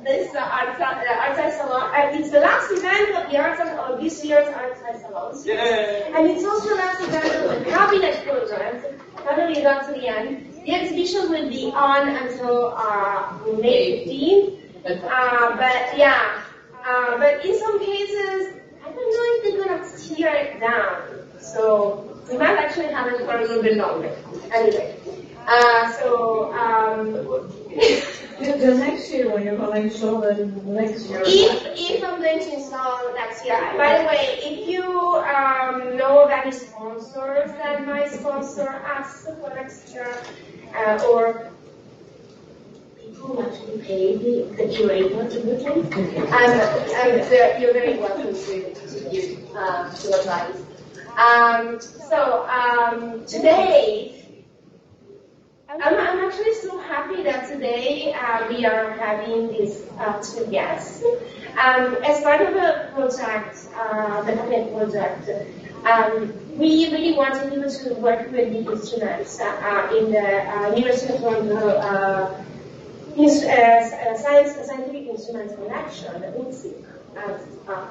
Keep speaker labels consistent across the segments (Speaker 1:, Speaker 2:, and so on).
Speaker 1: this Arts Salon. It's the last event of this year's Arts Salon. And it's also the last event of the Cabinet project. Finally, got to the end. The exhibition will be on until May 15th. But in some cases, I don't know if they're going to tear it down. So we might actually have it for a little bit longer. Anyway.
Speaker 2: The next year when you're going to show the next year.
Speaker 1: If I'm going to install next year. By the way, if you know of any sponsors that might sponsor us for next year, or people who actually pay the curator to do things, you're very welcome to advise. Today, I'm actually so happy that today we are having these two guests. As part of the project, the Kinetic project, we really wanted people to work with the instruments in the University of Toronto Scientific Instruments Collection, the UTSIC, as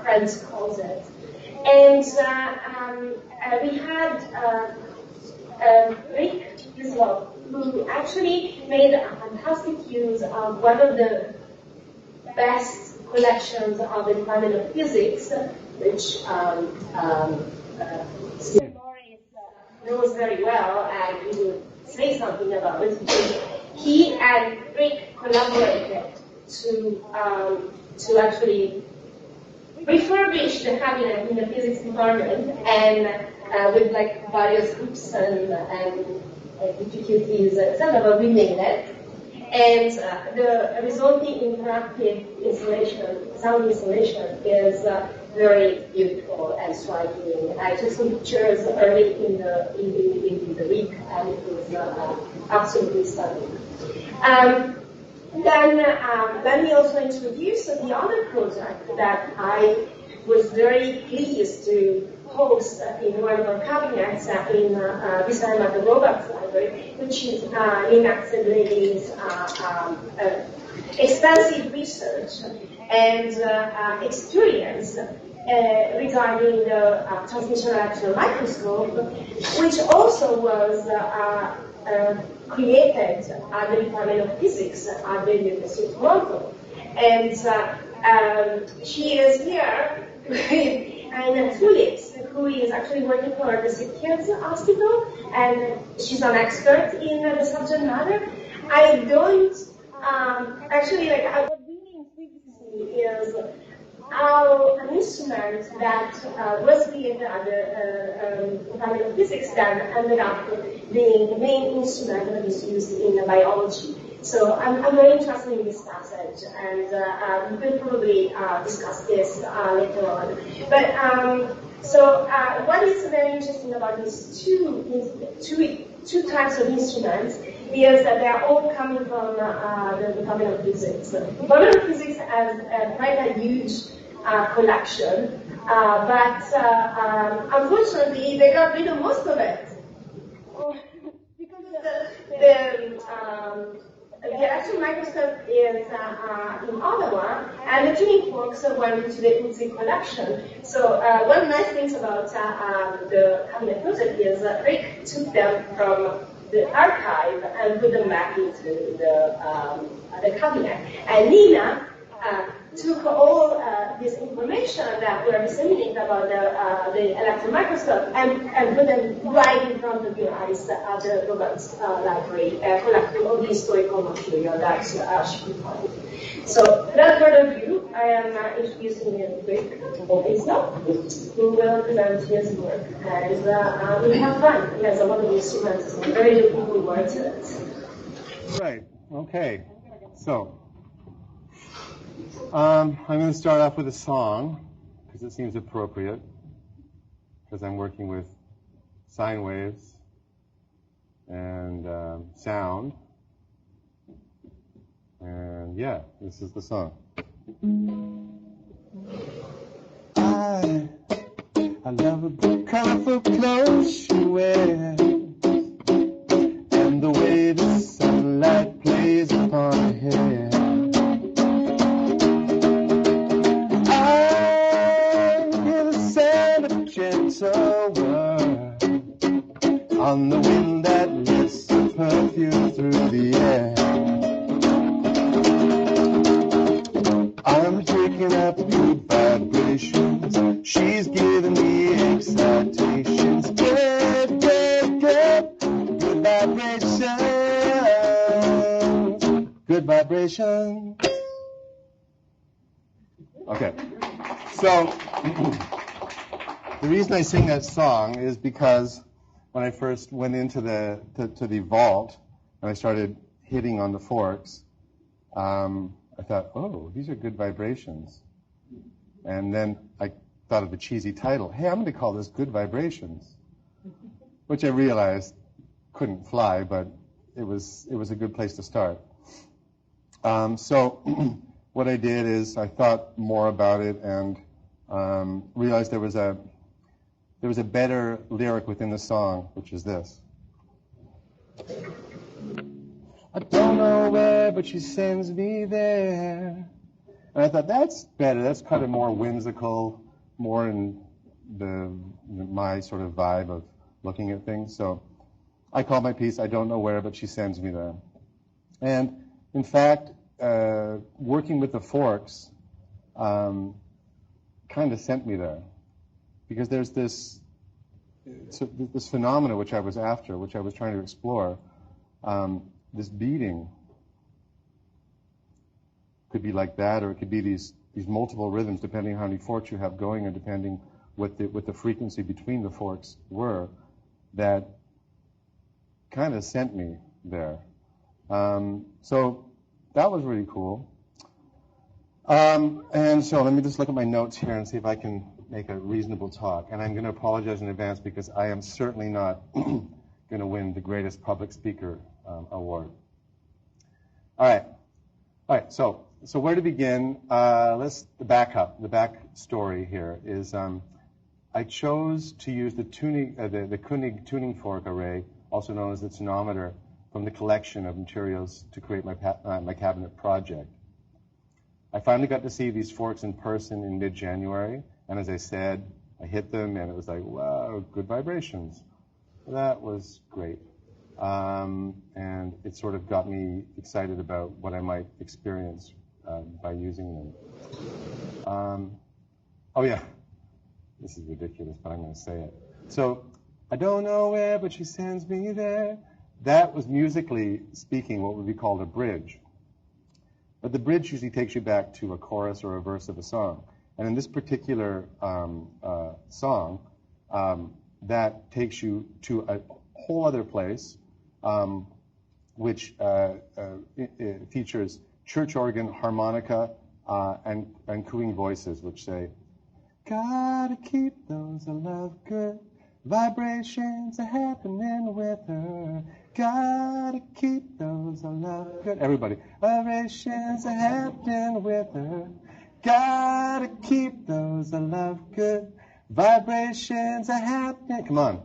Speaker 1: friends calls it. And we had Rick Hyslop, who actually made a fantastic use of one of the best collections of the Department of Physics, which Steve Morris knows very well, and he will say something about it. He and Rick collaborated to actually refurbish the cabinet in the physics department, and with like various hoops and difficulties, etc. But we made it, and the resulting interactive installation, sound installation, is very beautiful and striking. I took some pictures early in the week, and it was absolutely stunning. Then we also introduced the other project that I was very pleased to host in one of our cabinets this time at the Robarts Library, which is Nina Czegledy extensive research and experience regarding the transmission electron microscope, which also was created at the Department of Physics at the University of Toronto. And she is here with Anna Tulix, who is actually working for the Sick Kids Hospital, and she's an expert in the subject matter. I don't what really intrigues me is how an instrument that was created at the Department of Physics then ended up being the main instrument that is used in biology. So I'm very interested in this passage, and we will probably discuss this later on. But what is very interesting about these two types of instruments is that they are all coming from the Department of Physics. The Department of Physics has quite a huge collection, but unfortunately they got rid of most of it. Because the electron microscope is in Ottawa, and the tuning forks went into the UTSIC collection. So one of the nice things about the cabinet project is Rick took them from the archive and put them back into the cabinet. And Nina took all this information that we are disseminating about the electron microscope and put them right in front of your eyes at the Robarts Library, collecting all the historical material that she could find. So, without further ado, I am introducing Rick Hyslop, who will present his work. And we'll have fun. He has a lot of instruments, and very good people who work to it.
Speaker 3: Right. Okay. So, I'm going to start off with a song, because it seems appropriate, because I'm working with sine waves and sound. And yeah, this is the song. I love the colorful clothes she wears, and the way the sunlight plays upon her hair. through the air. I'm picking up good vibrations. She's giving me excitations. Good, good, good. Good vibrations. Good vibrations. Okay. So, the reason I sing that song is because when I first went into the vault and I started hitting on the forks, I thought, oh, these are good vibrations. And then I thought of a cheesy title. Hey, I'm going to call this Good Vibrations, which I realized couldn't fly, but it was a good place to start. So what I did is I thought more about it and realized there was a better lyric within the song, which is this. I don't know where, but she sends me there. And I thought, that's better. That's kind of more whimsical, more in my sort of vibe of looking at things. So I called my piece, I don't know where, but she sends me there. And in fact, working with the forks kind of sent me there. Because there's this phenomena which I was after, which I was trying to explore. This beating could be like that, or it could be these multiple rhythms, depending on how many forks you have going, and depending what the frequency between the forks were, that kind of sent me there. So that was really cool. And so let me just look at my notes here and see if I can make a reasonable talk. And I'm going to apologize in advance because I am certainly not going to win the greatest public speaker award. All right. So where to begin? The back story here is I chose to use the Koenig tuning fork array, also known as the tonometer, from the collection of materials to create my cabinet project. I finally got to see these forks in person in mid-January, and as I said, I hit them, and it was like, wow, good vibrations. That was great. And it sort of got me excited about what I might experience by using them. Oh yeah, this is ridiculous, but I'm going to say it. So, I don't know where, but she sends me there. That was, musically speaking, what would be called a bridge. But the bridge usually takes you back to a chorus or a verse of a song. And in this particular song, that takes you to a whole other place, which features church organ, harmonica, and cooing voices, which say, gotta keep those I love good, vibrations are happening with her. Gotta keep those I love good. Everybody, vibrations are happening with her. Gotta keep those I love good, vibrations are happening. Come on.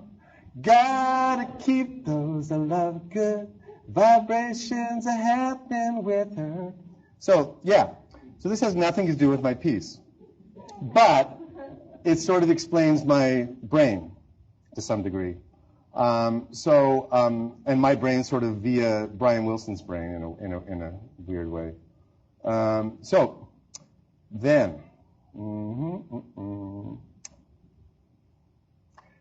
Speaker 3: Gotta keep those I love good, vibrations are happening with her. So, yeah. So this has nothing to do with my piece. But it sort of explains my brain to some degree. And my brain sort of via Brian Wilson's brain in a weird way.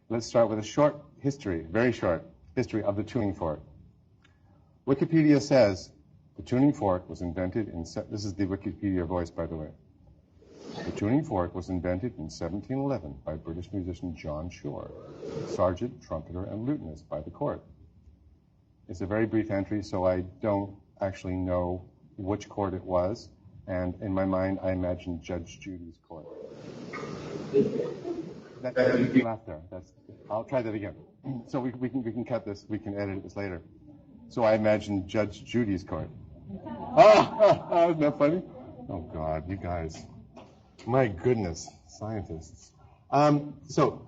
Speaker 3: Let's start with a short history, very short history of the tuning fork. Wikipedia says the tuning fork was invented in, this is the Wikipedia voice, by the way. The tuning fork was invented in 1711 by British musician John Shore, sergeant, trumpeter, and lutenist by the court. It's a very brief entry, so I don't actually know which court it was, and in my mind, I imagine Judge Judy's court. You laughed there. I'll try that again. So we can cut this. We can edit this later. So I imagine Judge Judy's court. Isn't that funny? Oh God, you guys. My goodness, scientists. So,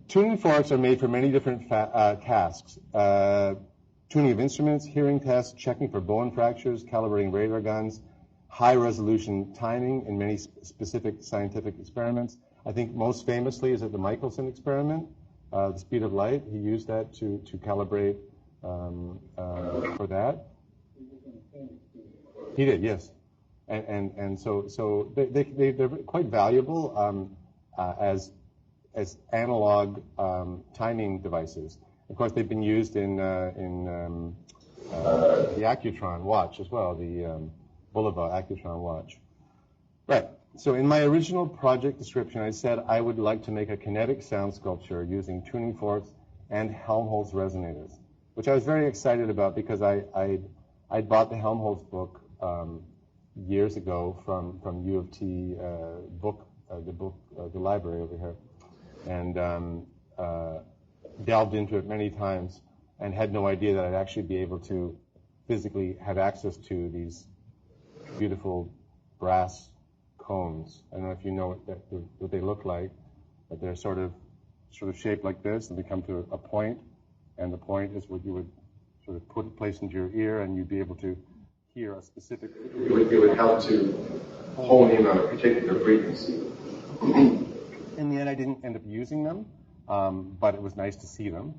Speaker 3: tuning forks are made for many different tasks. Tuning of instruments, hearing tests, checking for bone fractures, calibrating radar guns, high-resolution timing in many specific scientific experiments. I think most famously is at the Michelson experiment, the speed of light. He used that to calibrate for that. He did, yes. And so they're quite valuable as analog timing devices. Of course, they've been used in the Accutron watch as well, the Bulova Accutron watch. Right. So in my original project description, I said I would like to make a kinetic sound sculpture using tuning forks and Helmholtz resonators, which I was very excited about because I'd bought the Helmholtz book years ago from U of T the library over here, and delved into it many times and had no idea that I'd actually be able to physically have access to these beautiful brass cones. I don't know if you know what they look like, but they're sort of shaped like this, and they come to a point, and the point is what you would sort of place into your ear, and you'd be able to hear a specific. It would help to hone in on a particular frequency. In the end, I didn't end up using them, but it was nice to see them.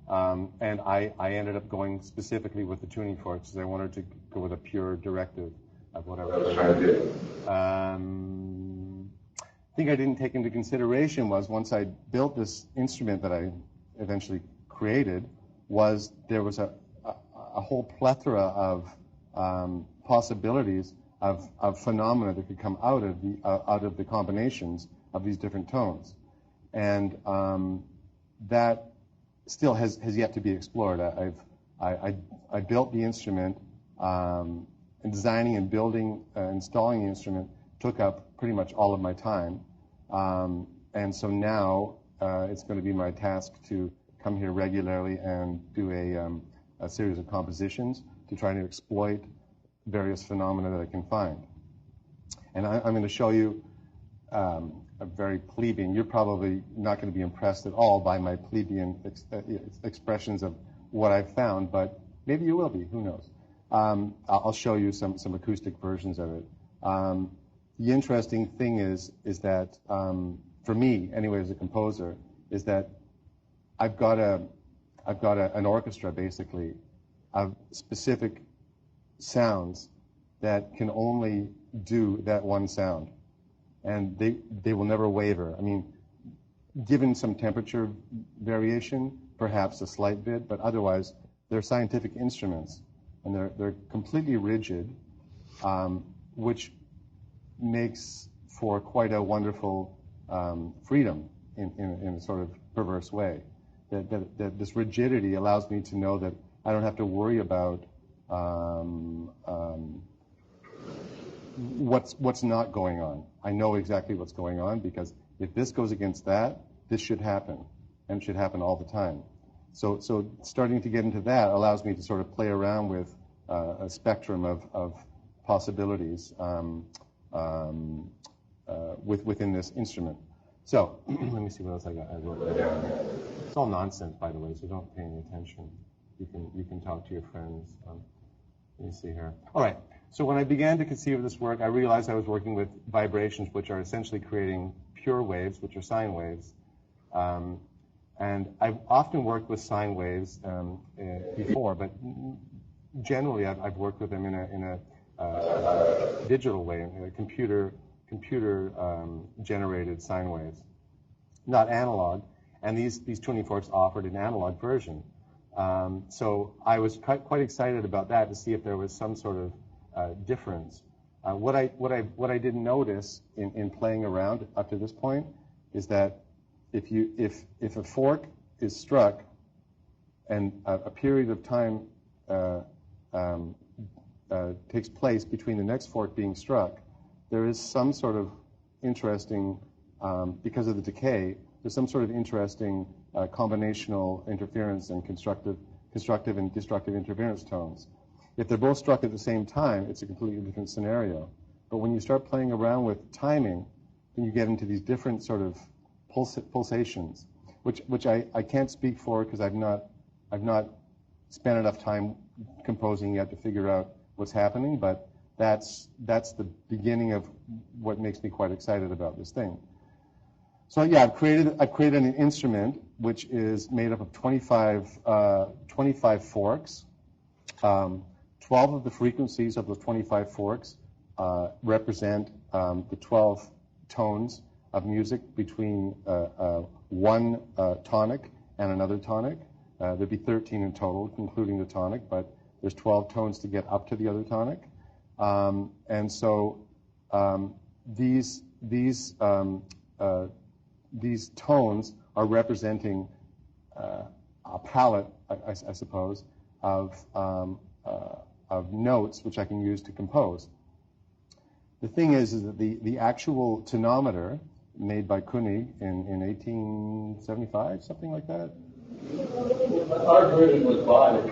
Speaker 3: And I ended up going specifically with the tuning forks because I wanted to go with a pure directive of what I was trying to do. The thing I didn't take into consideration was once I built this instrument that I eventually created, was there was a whole plethora of possibilities of phenomena that could come out of the combinations of these different tones, and that still has yet to be explored. I built the instrument, and designing and building, installing the instrument took up pretty much all of my time, and so now it's going to be my task to come here regularly and do a series of compositions to try to exploit various phenomena that I can find. And I'm going to show you a very plebeian. You're probably not going to be impressed at all by my plebeian expressions of what I've found, but maybe you will be. Who knows? I'll show you some acoustic versions of it. The interesting thing is that for me, anyway, as a composer, is that I've got an orchestra basically of specific sounds that can only do that one sound, and they will never waver. I mean, given some temperature variation, perhaps a slight bit, but otherwise they're scientific instruments, and they're completely rigid, which makes for quite a wonderful freedom in a sort of perverse way. That this rigidity allows me to know that I don't have to worry about what's not going on. I know exactly what's going on, because if this goes against that, this should happen, and it should happen all the time. So starting to get into that allows me to sort of play around with a spectrum of possibilities within this instrument. So let me see what else I got. I wrote down. It's all nonsense, by the way, so don't pay any attention. You can talk to your friends. Let me see here. All right. So when I began to conceive of this work, I realized I was working with vibrations, which are essentially creating pure waves, which are sine waves. And I've often worked with sine waves before, but generally I've worked with them in a digital way, in a computer generated sine waves, not analog. And these tuning forks offered an analog version. So I was quite excited about that, to see if there was some sort of difference. What I didn't notice in playing around up to this point is that if a fork is struck and a period of time takes place between the next fork being struck, there is some sort of interesting, because of the decay, there's some sort of interesting combinational interference and constructive and destructive interference tones. If they're both struck at the same time, it's a completely different scenario. But when you start playing around with timing, then you get into these different sort of pulsations, which I can't speak for, because I've not spent enough time composing yet to figure out what's happening. But that's the beginning of what makes me quite excited about this thing. So yeah, I've created an instrument which is made up of 25 forks. 12 of the frequencies of those 25 forks represent the 12 tones of music between one tonic and another tonic. There'd be 13 in total, including the tonic, but there's 12 tones to get up to the other tonic. And so these tones are representing a palette, I suppose, of notes which I can use to compose. The thing is that the actual tonometer made by Koenig in 1875, something like that.
Speaker 4: Our version was bought in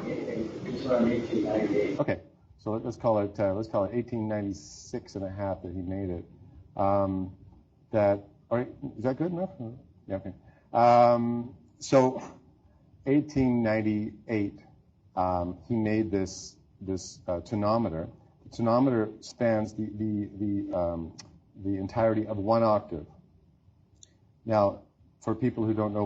Speaker 4: 1898.
Speaker 3: Okay, so let's call it 1896 and a half that he made it. All right, is that good enough? Yeah, okay. So 1898, he made this tonometer. The tonometer spans the entirety of one octave. Now, for people who don't know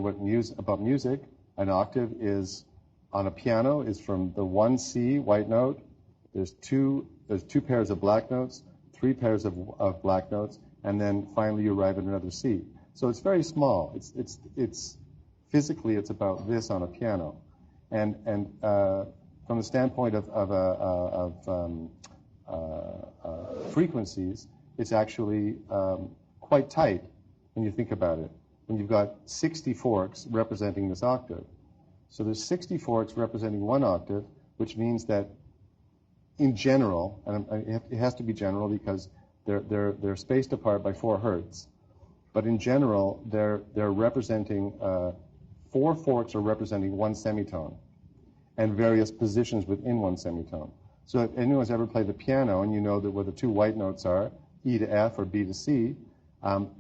Speaker 3: about music, an octave is on a piano is from the 1 C white note. There's two pairs of black notes, 3 pairs of black notes, and then finally you arrive at another C. So it's very small. It's physically it's about this on a piano, and from the standpoint of frequencies, it's actually quite tight when you think about it. When you've got 60 forks representing this octave. So there's 60 forks representing one octave, which means that in general, and it has to be general because they're spaced apart by 4 hertz, but in general, they're representing, 4 forks are representing one semitone and various positions within one semitone. So if anyone's ever played the piano and you know that where the 2 white notes are, E to F or B to C,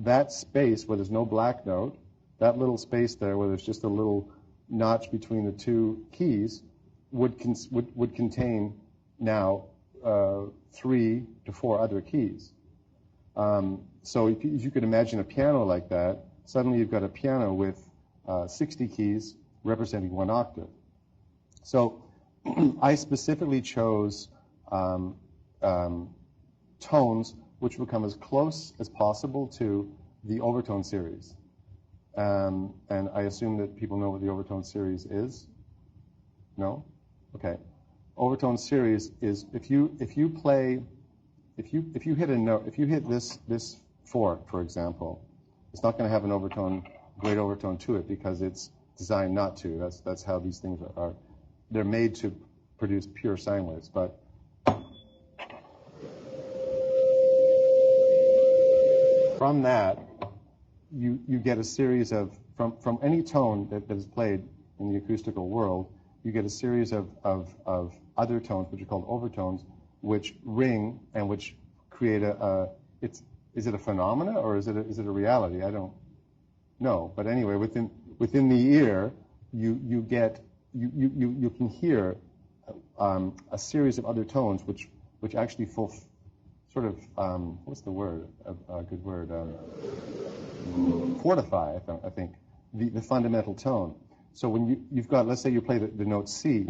Speaker 3: that space where there's no black note, that little space there where there's just a little notch between the 2 keys would contain now 3 to 4 other keys. So if you could imagine a piano like that, suddenly you've got a piano with 60 keys representing one octave. So I specifically chose tones which will come as close as possible to the Overtone series. And I assume that people know what the Overtone series is? No? Okay. Overtone series is if you hit a note, if you hit this fork, for example, it's not going to have an overtone, great overtone to it because it's designed not to. That's how these things are. They're made to produce pure sine waves, but from that, you get a series of, from any tone that is played in the acoustical world, you get a series of other tones, which are called overtones, which ring and which create is it a phenomena or is it a reality? I don't know. But anyway, within the ear, you can hear a series of other tones which actually sort of, what's the word, a good word, fortify, I think, the fundamental tone. So when you've got, let's say you play the note C,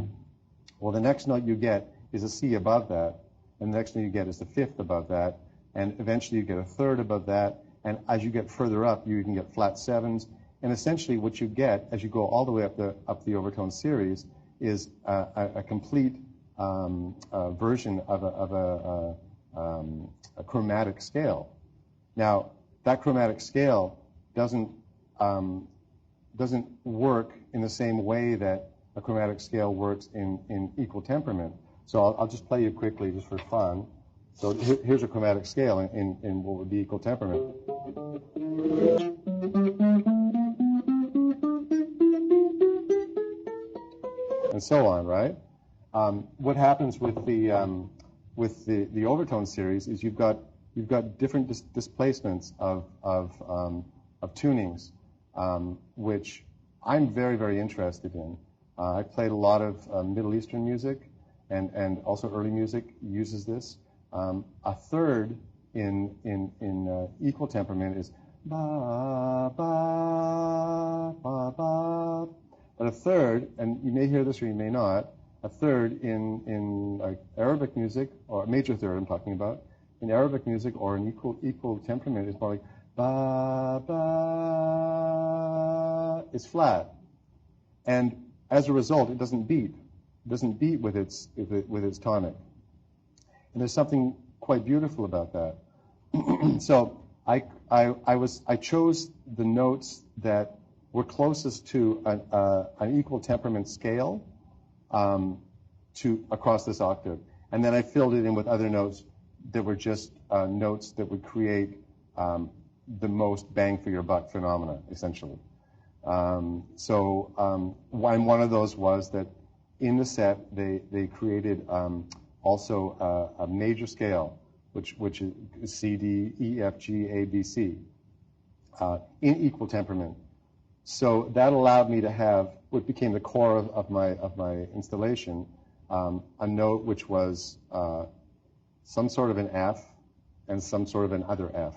Speaker 3: well, the next note you get is a C above that, and the next note you get is the 5th above that, and eventually you get a 3rd above that, and as you get further up, you can get flat 7s, and essentially what you get as you go all the way up the overtone series is a complete version of a chromatic scale. Now, that chromatic scale doesn't work in the same way that a chromatic scale works in equal temperament. So I'll just play you quickly just for fun. So here's a chromatic scale in what would be equal temperament. And so on, right? What happens with the overtone series is you've got different displacements of tunings, which I'm very, very interested in. I played a lot of Middle Eastern music, and also early music uses this. A third in equal temperament is ba, ba, ba, ba. But a third, and you may hear this or you may not, a third in like Arabic music, or a major third I'm talking about, in Arabic music or an equal temperament is more like ba, ba, it's flat. And as a result, it doesn't beat. It doesn't beat with its tonic. And there's something quite beautiful about that. So I chose the notes that were closest to an equal temperament scale across this octave. And then I filled it in with other notes that were just notes that would create the most bang for your buck phenomena, essentially. One of those was that in the set they created also a major scale, which is C, D, E, F, G, A, B, C, in equal temperament. So that allowed me to have what became the core of my installation, a note which was some sort of an F and some sort of an other F,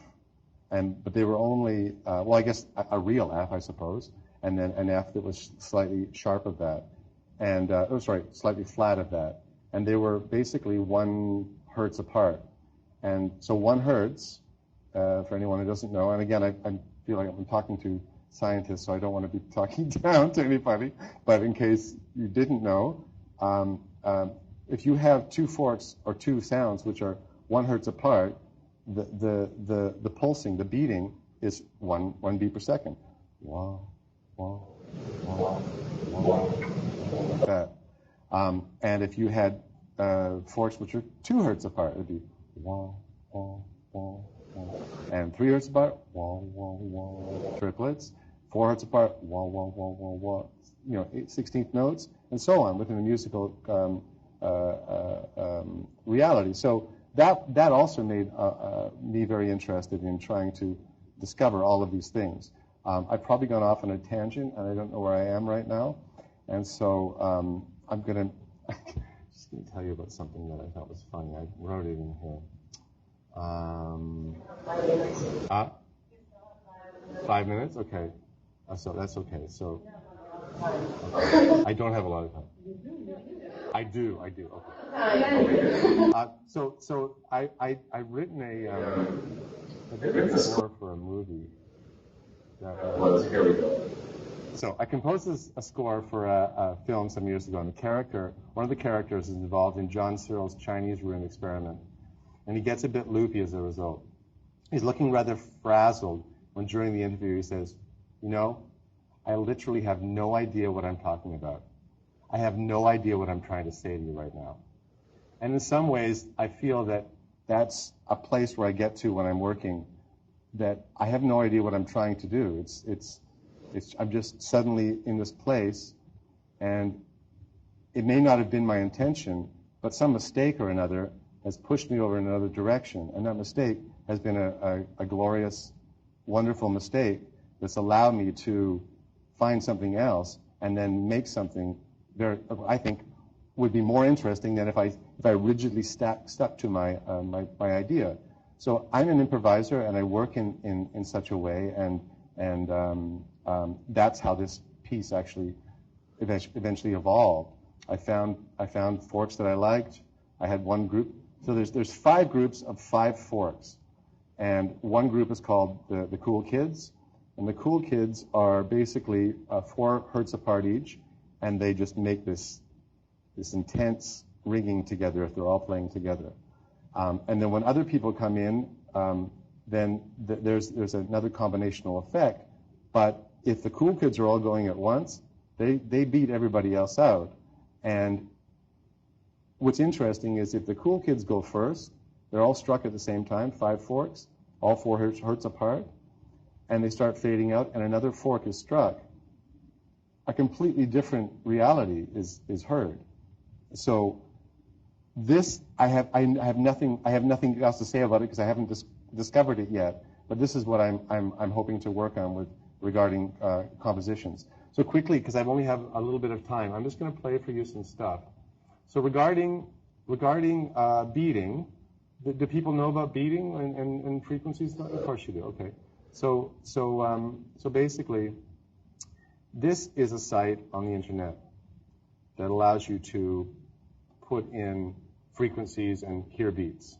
Speaker 3: but they were only I guess a real F, I suppose, and then an F that was slightly sharp of that, and slightly flat of that, and they were basically 1 hertz apart. And so 1 hertz, for anyone who doesn't know, and again, I feel like I'm talking to scientists, so I don't want to be talking down to anybody, but in case you didn't know, if you have 2 forks or 2 sounds which are 1 hertz apart, the pulsing, the beating is 1 beat per second. Wow, wow, wow, wow, like that. And if you had forks which are 2 hertz apart, it would be wah, wah, wah, wah. And 3 hertz apart, wah, wah, wah. Triplets, 4 hertz apart, wah, wah, wah, wah, wah. 16th notes, and so on within the musical reality. So that also made me very interested in trying to discover all of these things. I've probably gone off on a tangent, and I don't know where I am right now. And so I'm going to just going to tell you about something that I thought was funny. I wrote it in here. 5 minutes? Okay. So that's okay. So I don't have a lot of time. I do. Okay. So I've written a score for a movie.
Speaker 4: Here we go.
Speaker 3: So I composed a score for a film some years ago, and one of the characters is involved in John Searle's Chinese room experiment, and he gets a bit loopy as a result. He's looking rather frazzled when during the interview he says, I literally have no idea what I'm talking about. I have no idea what I'm trying to say to you right now. And in some ways, I feel that that's a place where I get to when I'm working, that I have no idea what I'm trying to do. I'm just suddenly in this place, and it may not have been my intention, but some mistake or another has pushed me over in another direction, and that mistake has been a glorious, wonderful mistake that's allowed me to find something else and then make something very, I think, would be more interesting than if I rigidly stuck to my idea. So I'm an improviser, and I work in such a way, and that's how this piece actually eventually evolved. I found forks that I liked. I had one group. So there's 5 groups of 5 forks, and one group is called the Cool Kids, and the Cool Kids are basically 4 hertz apart each, and they just make this intense ringing together if they're all playing together. And then when other people come in, then there's another combinational effect. But if the Cool Kids are all going at once, they beat everybody else out. And what's interesting is if the Cool Kids go first, they're all struck at the same time, 5 forks, all 4 hertz apart, and they start fading out, and another fork is struck. A completely different reality is heard. So this, I have nothing else to say about it because I haven't discovered it yet. But this is what I'm hoping to work on regarding compositions. So quickly, because I only have a little bit of time, I'm just going to play for you some stuff. So regarding beating, do people know about beating and frequencies? Of course you do. Okay. So basically, this is a site on the internet that allows you to put in frequencies and hear beats.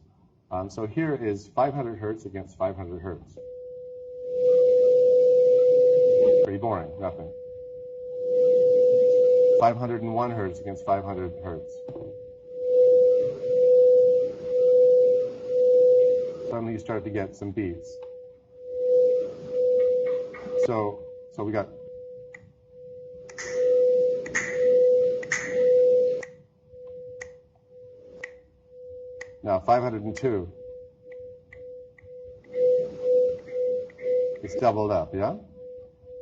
Speaker 3: So here is 500 hertz against 500 hertz. Pretty boring, nothing. 501 hertz against 500 hertz. Suddenly you start to get some beats. So we got now 502. It's doubled up, yeah?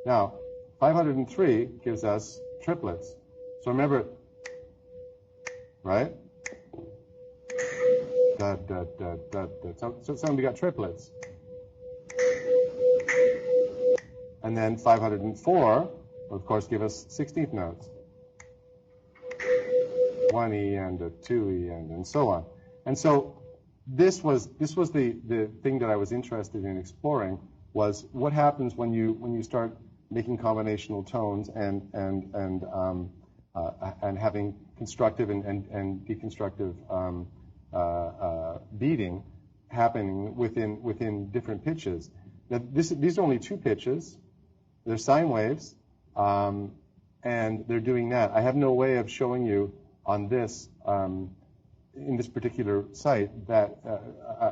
Speaker 3: Now, 503 gives us triplets. So remember, right? Da, da, da, da, da. So suddenly we got triplets. And then 504, of course, give us 16th notes. 1E and a 2E and so on. And so this was the thing that I was interested in exploring, was what happens when you start making combinational tones and having constructive and deconstructive beating happening within different pitches. Now these are only 2 pitches. They're sine waves, and they're doing that. I have no way of showing you on this in this particular site that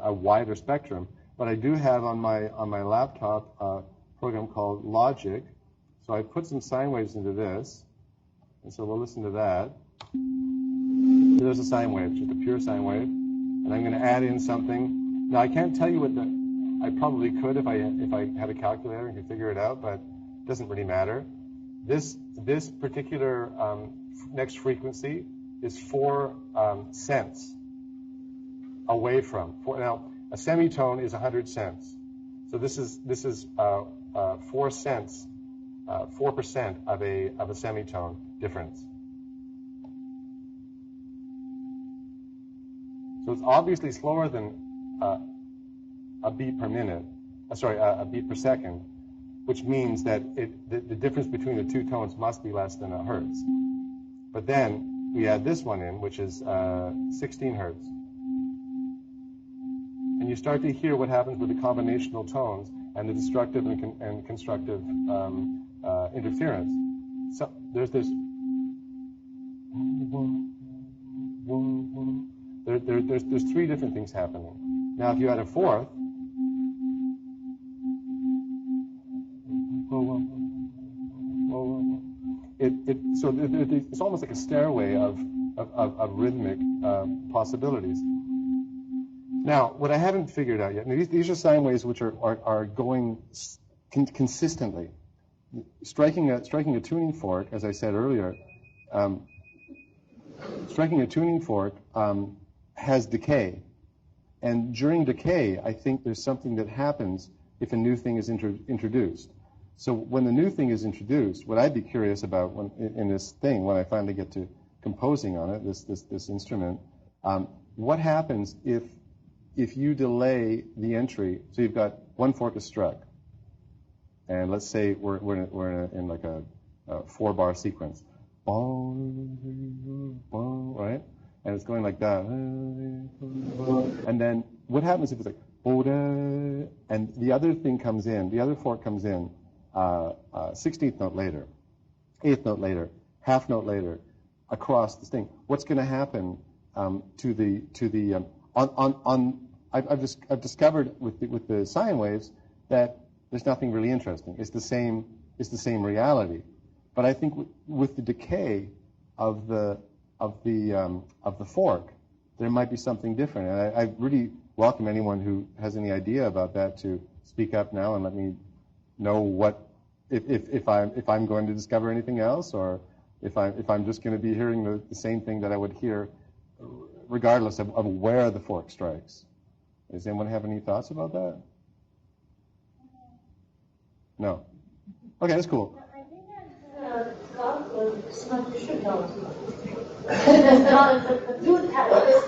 Speaker 3: a wider spectrum, but I do have on my laptop a program called Logic. So I put some sine waves into this, and so we'll listen to that. So there's a sine wave, just a pure sine wave, and I'm going to add in something. Now I can't tell you what I probably could if I had a calculator and could figure it out, but it doesn't really matter. This particular next frequency is 4 cents away from. Now a semitone is 100 cents, so this is 4 cents, 4% of a semitone difference. So it's obviously slower than a beat per minute. A beat per second, which means that the difference between the 2 tones must be less than a hertz. But then we add this one in, which is 16 hertz. And you start to hear what happens with the combinational tones and the destructive and constructive interference. So there's this. There's 3 different things happening. Now, if you add a 4th, it's almost like a stairway of rhythmic possibilities. Now, what I haven't figured out yet, and these are sine waves which are going consistently. Striking a tuning fork, as I said earlier, striking a tuning fork has decay. And during decay, I think there's something that happens if a new thing is introduced. So when the new thing is introduced, what I'd be curious about in this thing, when I finally get to composing on it, this instrument, what happens if you delay the entry? So you've got one fork is struck, and let's say we're in like a 4-bar sequence, right? And it's going like that, and then what happens if it's like, and the other thing comes in, the other fork comes in, 16th note later, 8th note later, half note later, across this thing. What's going to happen I've discovered with the sine waves that there's nothing really interesting. It's the same reality. But I think with the decay of the fork, there might be something different. And I really welcome anyone who has any idea about that to speak up now and let me know what if I'm going to discover anything else, or if I'm just going to be hearing the same thing that I would hear regardless of where the fork strikes. Does anyone have any thoughts about that? No. Okay, that's cool.
Speaker 2: I think that Scott You should know.
Speaker 1: You tell us.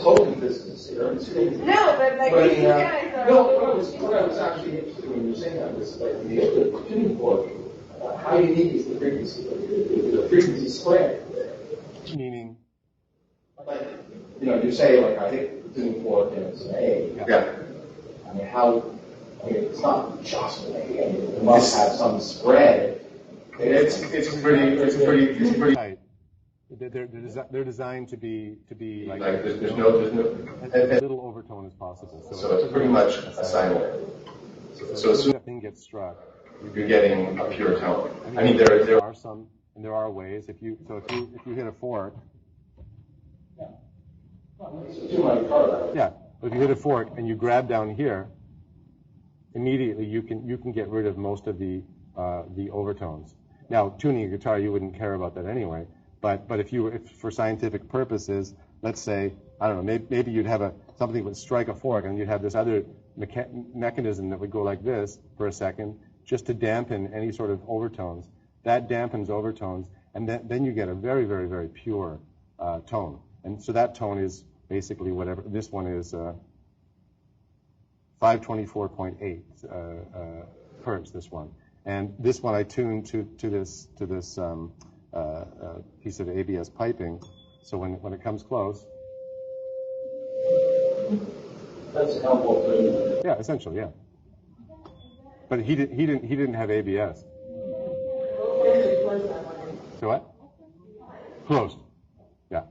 Speaker 4: Total business here.
Speaker 1: No, but like
Speaker 4: But,
Speaker 1: you guys are.
Speaker 4: no, what I was actually interested when you were saying that was like the tuning fork. How unique is the frequency? The frequency spread.
Speaker 3: Meaning,
Speaker 4: Like, you know, you say like I hit the tuning fork and it's an A. Yeah. I mean, how? I mean, it's not just an A. I mean, it must have some spread. It's pretty
Speaker 3: tight. They're designed to be like
Speaker 4: there's no
Speaker 3: as little overtone as possible.
Speaker 4: So it's pretty much a sine wave. So as soon
Speaker 3: that thing gets struck,
Speaker 4: you're getting a pure tone.
Speaker 3: I mean, there are some, and there are ways. If you hit a fork, yeah. If you hit a fork and you grab down here, immediately you can get rid of most of the overtones. Now, tuning a guitar, you wouldn't care about that anyway. But if for scientific purposes, let's say, I don't know, maybe you'd have something would strike a fork and you'd have this other mechanism that would go like this for a second, just to dampen any sort of overtones. That dampens overtones, and then you get a very, very, very pure tone. And so that tone is basically whatever. This one is 524.8 hertz. This one, and this one I tuned to this piece of ABS piping. So when it comes close,
Speaker 4: That's helpful thing.
Speaker 3: yeah, essentially, yeah. But he didn't have ABS. So what? Closed. Yeah.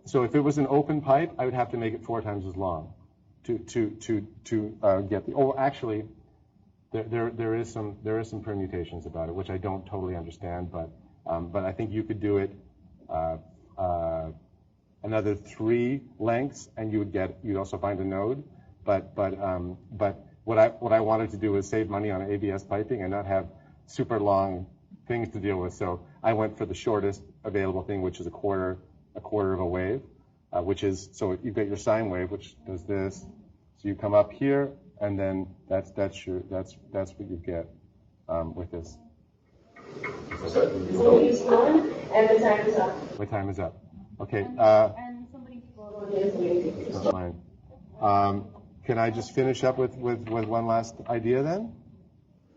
Speaker 3: So if it was an open pipe, I would have to make it 4 times as long to get the. Oh, actually, there is some permutations about it, which I don't totally understand, but I think you could do it another 3 lengths, and you'd also find a node. But what I wanted to do was save money on ABS piping and not have super long things to deal with. So I went for the shortest available thing, which is a quarter of a wave, which is, so you've got your sine wave, which does this. So you come up here, and then that's what you get with this.
Speaker 1: So he's on, and the time is up.
Speaker 3: My time is up. Okay.
Speaker 1: And somebody's phone is waiting.
Speaker 3: That's fine. Can I just finish up with one last idea then?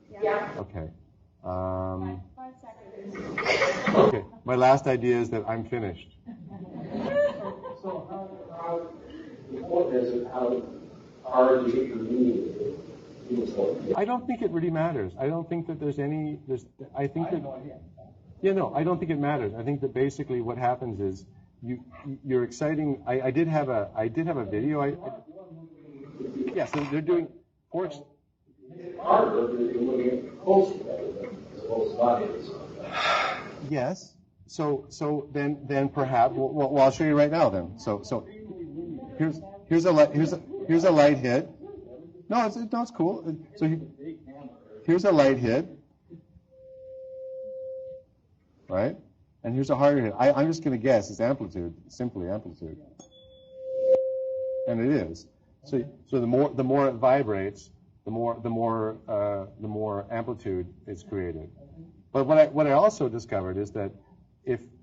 Speaker 1: Yeah.
Speaker 3: Okay.
Speaker 1: 5 seconds.
Speaker 3: Okay. My last idea is that I'm finished.
Speaker 4: So how important is it? How hard do you get your meaning?
Speaker 3: I don't think it really matters. I don't think that I think that. Yeah, no, I don't think it matters. I think that basically what happens is you're exciting. I did have a video. Yeah, so they're doing forks. Yes. So then perhaps. Well, I'll show you right now. Then. So here's a light hit. No, it's cool. So here's a light hit, right? And here's a harder hit. I'm just going to guess it's amplitude, simply amplitude, and it is. So the more it vibrates, the more amplitude is created. But what I also discovered is that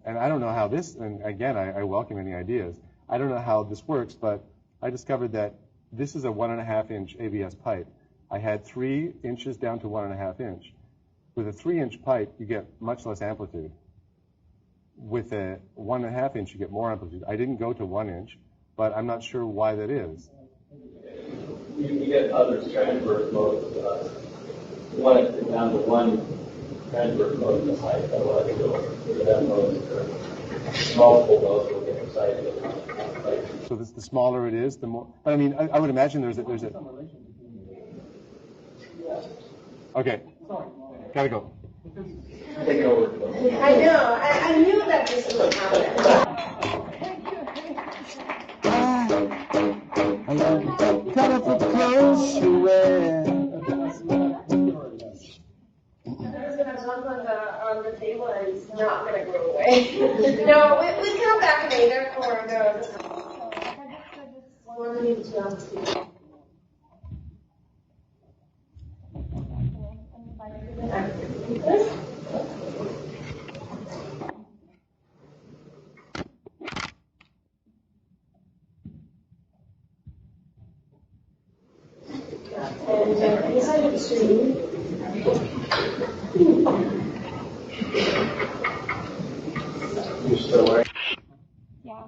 Speaker 3: and I don't know how this, and again I welcome any ideas. I don't know how this works, but I discovered that this is a 1.5 inch ABS pipe. I had 3 inches down to 1.5 inch. With a 3-inch pipe, you get much less amplitude. With a 1.5 inch, you get more amplitude. I didn't go to 1 inch, but I'm not sure why that is.
Speaker 5: You get other transverse modes. You want it down to 1 transverse mode in the pipe. Otherwise, you'll have modes that are multiple modes will get excited.
Speaker 3: So the smaller it is, the more. But I mean, I would imagine there's a. Okay, gotta go.
Speaker 4: Take over.
Speaker 1: I know. I knew that this would happen.
Speaker 3: Cut up the clothes you wear.
Speaker 1: There's gonna jump on the table and it's not gonna go away. No, we come back later for the. One minute to And decided to
Speaker 4: You're still wearing?
Speaker 1: yeah.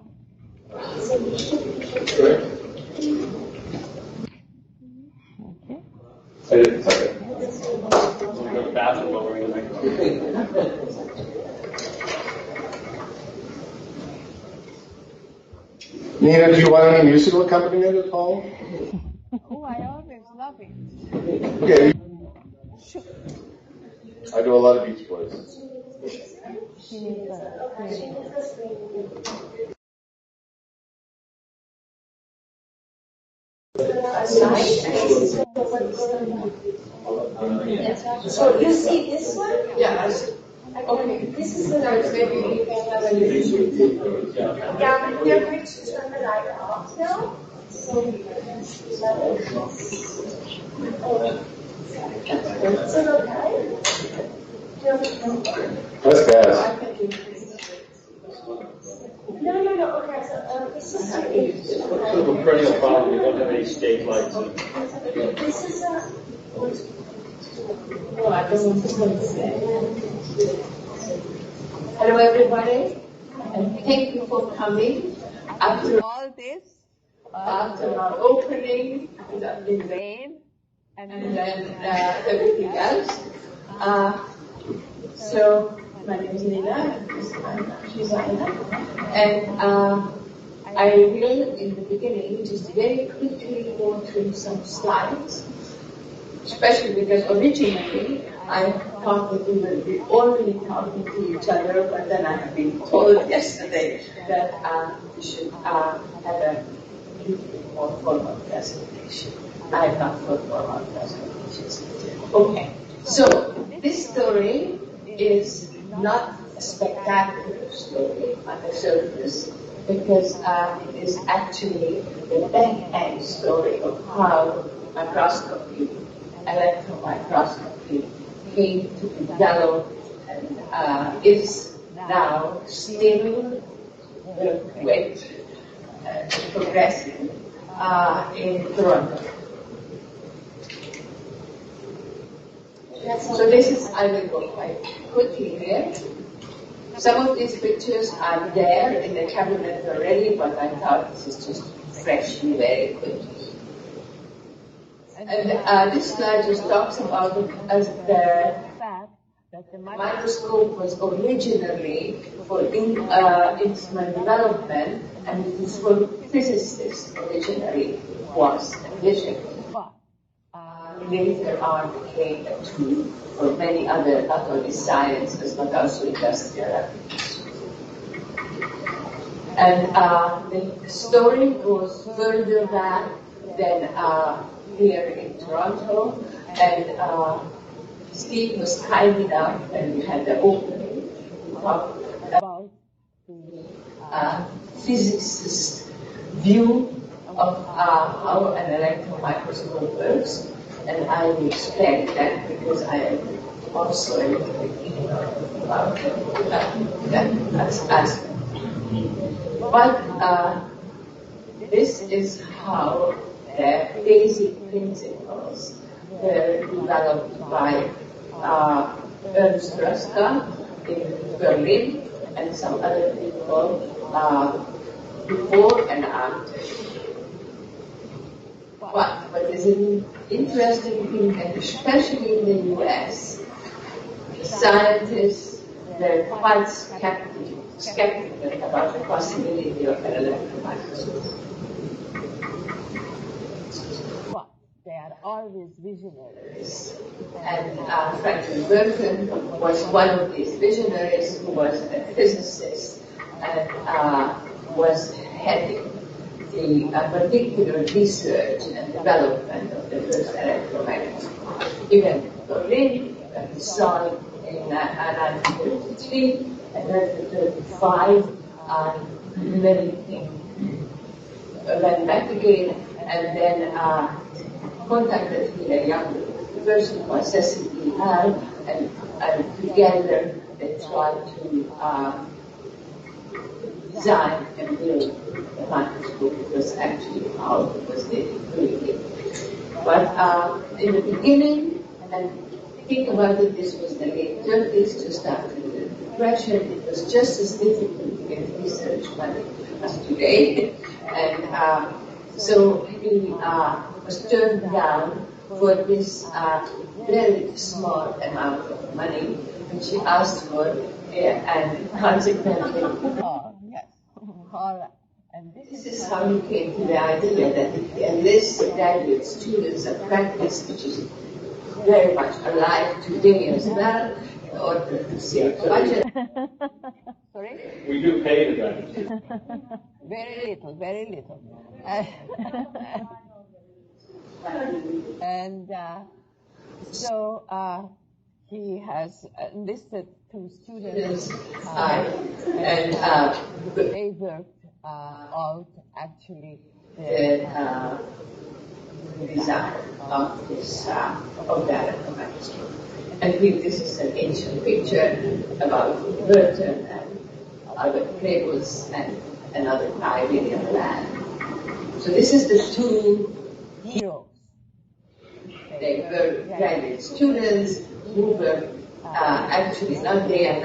Speaker 4: Correct.
Speaker 2: Okay.
Speaker 4: It's okay.
Speaker 5: We'll go to the bathroom while we're in the microphone.
Speaker 3: Nina, do you want any musical accompaniment at all?
Speaker 2: Oh, I always love it.
Speaker 3: Okay. I do a lot of Beach Boys.
Speaker 2: She needs
Speaker 1: So you see this one?
Speaker 2: Yeah, I see.
Speaker 1: Okay, this is the note. Maybe we can have a little. Yeah, but we are going to turn the light off now. So we can see that. Is it okay?
Speaker 3: That's bad.
Speaker 1: No. Okay, so this is
Speaker 5: Sort of a perennial problem. We don't have any stage lights.
Speaker 1: this is a.
Speaker 2: Oh, I don't want to say.
Speaker 6: Hello everybody, and thank you for coming. After all this, after our opening, the rain, and then everything else. So, my name is Nina, she's Anna, and I will, in the beginning, just very quickly go through some slides, especially because originally I thought that we would be only talking to each other, but then I have been told yesterday that we should have a little more formal presentation. I have not put formal presentations. Okay, so this story is not a spectacular story on the surface, because it is actually the back-end story of how microscopy, electron microscopy, came to develop and is now still with progressing in Toronto. So this is, I will go quite quickly here. Some of these pictures are there in the cabinet already, but I thought this is just freshly very quickly. And this slide just talks about the fact that the microscope was originally for instrument development, and it is for physicists originally was envisioned. Later on became a tool for many other, not only sciences, but also industrial applications. And the story goes further back than here in Toronto, and Steve was kind enough when we had the opening to talk about the physicist view of how an electron microscope works, and I will explain that because I am also a little bit about that aspect. But this is how the basic principles were developed by Ernst Röska in Berlin and some other people before and after. What is an interesting thing, and especially in the US, scientists were quite skeptical about the possibility of an electron microscope. They are always visionaries. And Franklin Burton was one of these visionaries who was a physicist and was heading the particular research and development of the first electron microscope. Even Berlin, he saw it in 1933 and 1935, went back again, and then contacted a young person called Czegledy, and together they tried to design and build the microscope. It was actually how it was doing it. But in the beginning, and think about it, this was the late 30s, just after the Depression. It was just as difficult to get research money as today. And so he was turned down for this very small amount of money which he asked for, and consequently.
Speaker 7: Oh, yes. All right. And
Speaker 6: This is how he came to the idea that if he enlists graduate students of practice, which is very much alive today as well, in order to save budget.
Speaker 7: Sorry?
Speaker 5: We do pay the graduate students.
Speaker 7: Very little, very little. And so he has enlisted 2 students,
Speaker 6: And
Speaker 7: they worked out actually the
Speaker 6: design of this organic microscope. And this is an ancient picture about Overtone and other tables and another Iberian land. So this is the 2
Speaker 7: heroes.
Speaker 6: they were graduate students who were actually not day and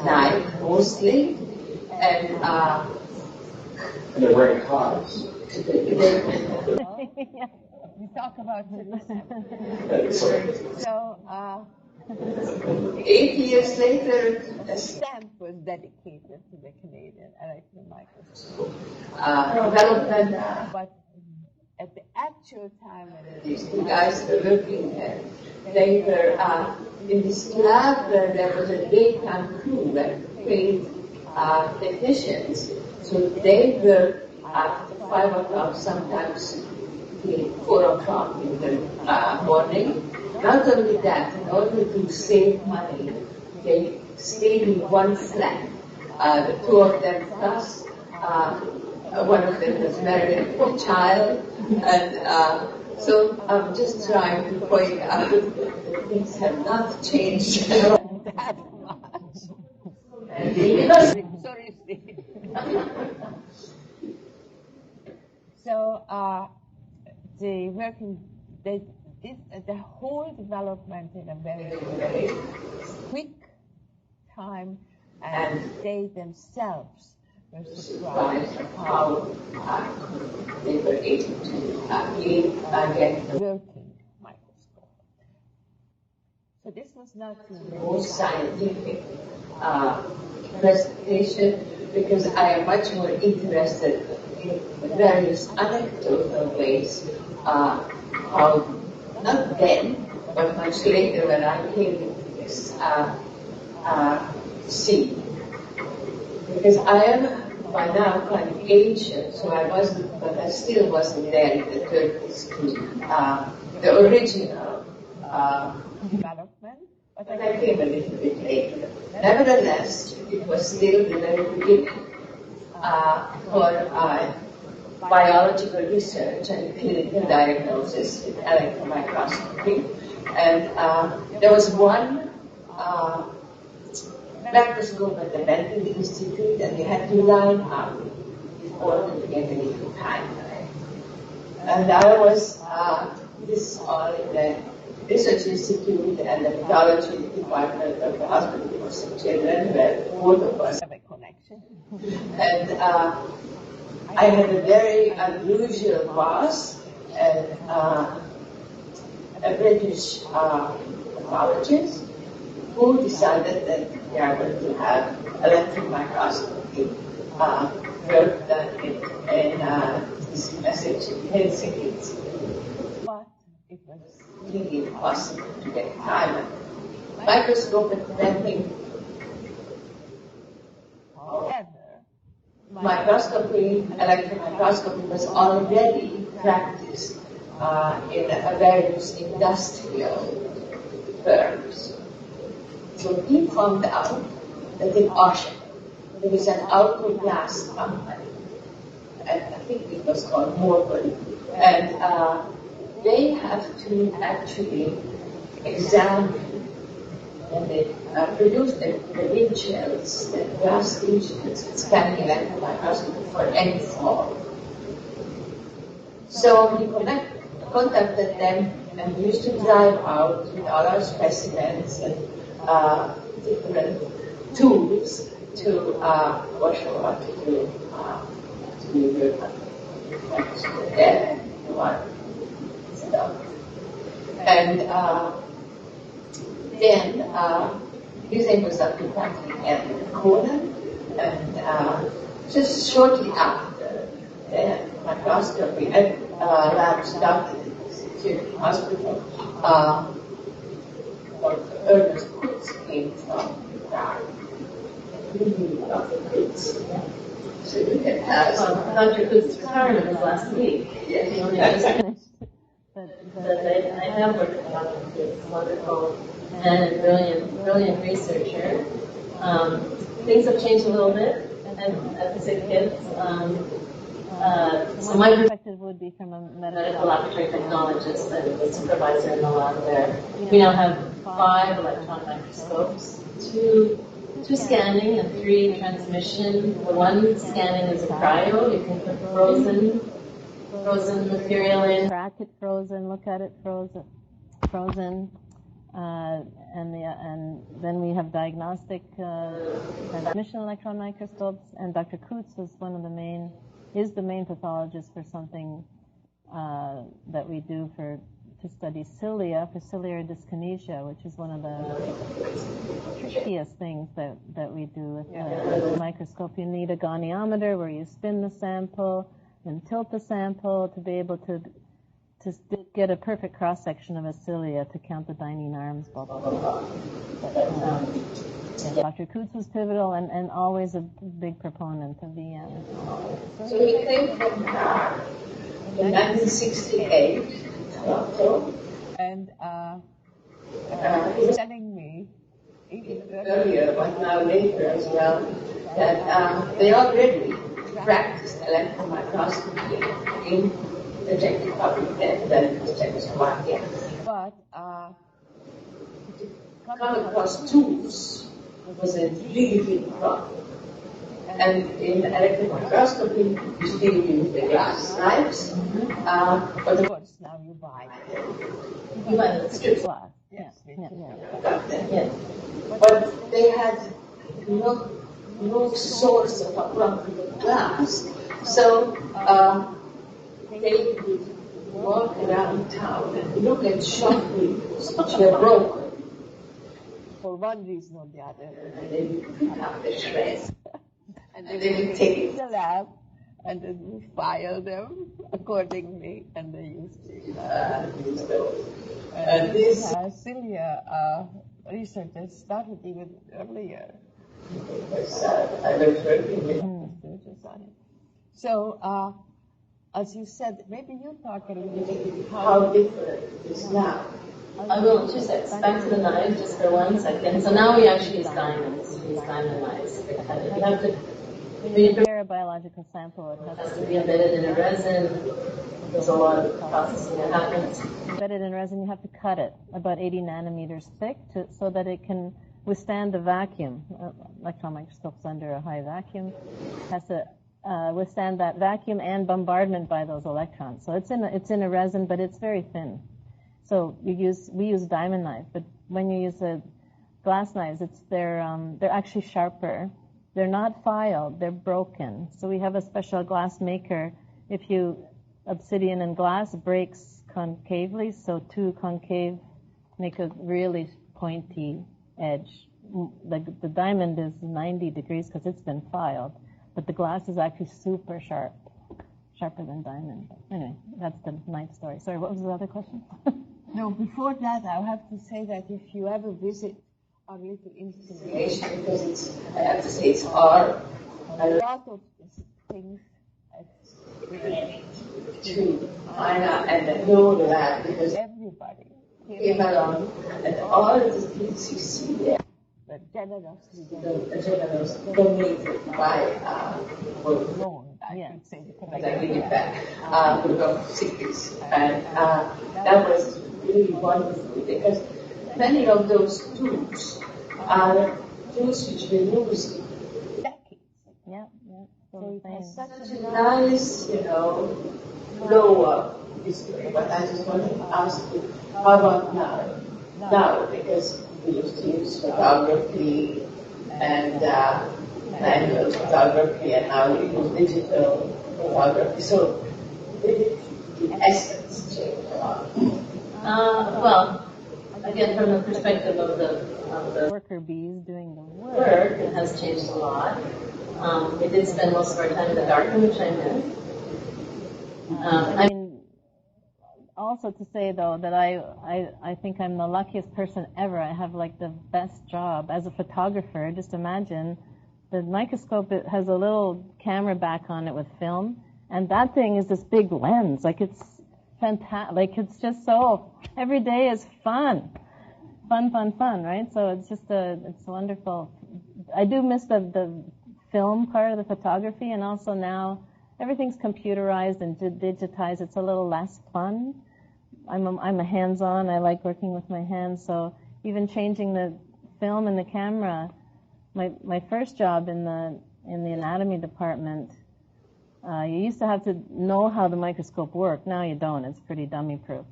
Speaker 6: night mostly, and
Speaker 4: they're wearing ties.
Speaker 7: We talk about
Speaker 4: Sorry.
Speaker 7: so
Speaker 6: 8 years later,
Speaker 7: the stamp was dedicated to the Canadian electron microscope.
Speaker 6: development.
Speaker 7: But at the actual time when
Speaker 6: These 2 guys were working there. They were in this lab where there was a daytime crew that paid technicians. So they were at 5 o'clock, sometimes till 4 o'clock in the morning. Not only that, in order to save money, they stayed in one flat. The 2 of them plus one of them was married with a child, and so I'm just trying to point out that things have not changed
Speaker 7: that much. Sorry, Steve. So the working, they did the whole development in a very, very quick time, and they themselves were surprised how
Speaker 6: they were able to get the
Speaker 7: working microscope. So this was not the
Speaker 6: most scientific presentation, because I am much more interested in various anecdotal ways how, not then, but much later when I came into this scene. Because I am by now kind of ancient, so I wasn't, but I still wasn't there in the 30s to the original
Speaker 7: development,
Speaker 6: but I came a little bit later. Nevertheless, it was still the very beginning for biological research and clinical diagnosis with electron microscopy. And there was one microscope at the Medical Institute, and they had to line up in order to get a little time. And I was this all in the Research Institute and the Pathology Department of the Hospital for Sick Children, where both of us
Speaker 7: have a connection.
Speaker 6: And I had a very unusual boss, and a British pathologist who decided that they are going to have electron microscopy work done in this message in Helsinki.
Speaker 7: But it was
Speaker 6: Really impossible to get time. Microscope and blending.
Speaker 7: however
Speaker 6: Microscopy, electron microscopy was already practiced in various industrial firms. So he found out that in Ottawa there is an auto glass company, and I think it was called Morgan, and they have to actually examine when they produce the windshields, the glass windshields, with scanning electron microscopy for any fault. So he connected contacted them and we used to drive out with all our specimens and different tools to wash over to do stuff. And then his name was Dr. TEM and Koenig, and just shortly after the microscopy and lab started in hospital, Ernest Kutz came from Prague. Dr. Kutz. So you can have
Speaker 8: Dr. Kutz's retirement was last week.
Speaker 6: Yes.
Speaker 8: He only just finished. But I have worked with Dr. Kutz, wonderful and a brilliant researcher. Things have changed a little bit at the SIG Kids. So my perspective would be from a medical laboratory technologist and a supervisor in the lab there. We now have 5 electron microscopes, 2 scanning and 3 transmission. The one scanning is a cryo. You can put frozen material in.
Speaker 7: Track it frozen, look at it frozen. And then we have diagnostic transmission electron microscopes, and Dr. Kutz is the main pathologist for something that we do to study cilia, for ciliary dyskinesia, which is one of the trickiest things that we do with the microscope. You need a goniometer where you spin the sample and tilt the sample to be able to get a perfect cross-section of a cilia to count the dynein arms, blah, blah, blah. But, Dr. Kutz was pivotal and always a big proponent of the
Speaker 6: So he came from Prague in 1968 to Toronto.
Speaker 7: And
Speaker 6: He's
Speaker 7: telling me,
Speaker 6: earlier, but now later as well, that they already practiced electron microscopy in the Czech Republic and then the Czechoslovakia.
Speaker 7: but
Speaker 6: To come across tools was a really big problem. And in electron microscopy, you still use the glass knives, but
Speaker 7: of course now you buy
Speaker 6: the strips.
Speaker 7: glass. Yes.
Speaker 6: Yes. But they had no source of appropriate glass. So they would walk around town and look at shop windows which were broken.
Speaker 7: For one reason or the other.
Speaker 6: And they would pick up the shreds.
Speaker 7: And
Speaker 6: they would take it
Speaker 7: to the lab, and then we file them accordingly, and they used to
Speaker 6: use those.
Speaker 7: And this cilia research started even earlier.
Speaker 6: I was working with.
Speaker 7: So, as you said, maybe you talk a little bit
Speaker 6: how different it is now.
Speaker 8: I will just back to the knives just for 1 second. So now we actually use diamonds. We use diamond knives. You have to,
Speaker 7: when you prepare a biological sample, it
Speaker 8: has to be embedded in a resin. There's a lot of processing that happens.
Speaker 7: Embedded in resin, you have to cut it about 80 nanometers thick so that it can withstand the vacuum. Electron microscopes under a high vacuum has to withstand that vacuum and bombardment by those electrons. So it's in a resin, but it's very thin. So we use diamond knife, but when you use a glass knives, they're actually sharper. They're not filed, they're broken. So we have a special glass maker. If obsidian and glass breaks concavely, so 2 concave make a really pointy edge. The diamond is 90 degrees because it's been filed, but the glass is actually super sharp, sharper than diamond. Anyway, that's the knife story. Sorry, what was the other question?
Speaker 2: No, before that, I'll have to say that if you ever visit our little installation,
Speaker 6: because I have to say, it's hard.
Speaker 2: A lot of things
Speaker 6: to find out and know the lab, because
Speaker 2: everybody
Speaker 6: came along and all of the things you see there,
Speaker 2: the generosity
Speaker 6: donated by
Speaker 2: loan, I can say the
Speaker 6: I give it back, from cities. And that was really wonderful, because many of those tools are tools which were used
Speaker 2: decades.
Speaker 7: Yeah.
Speaker 2: So it has
Speaker 6: such a nice, blow up history, but I just want to ask you, how about now? Now, because we used to use photography and manual photography, and now we use digital photography. So, did the essence change a lot?
Speaker 8: Well, again, from the perspective of the
Speaker 7: worker bees doing the work,
Speaker 8: it has changed a lot. We did spend most of our time in the darkroom, which I miss.
Speaker 7: I mean, also to say though that I think I'm the luckiest person ever. I have like the best job as a photographer. Just imagine the microscope, it has a little camera back on it with film, and that thing is this big lens. Like it's fantastic. Like it's just so, every day is fun, right? So it's just it's wonderful. I do miss the film part of the photography, and also now everything's computerized and digitized. It's a little less fun. I'm a hands-on. I like working with my hands. So even changing the film and the camera, my first job in the anatomy department, you used to have to know how the microscope worked. Now you don't. It's pretty dummy-proof.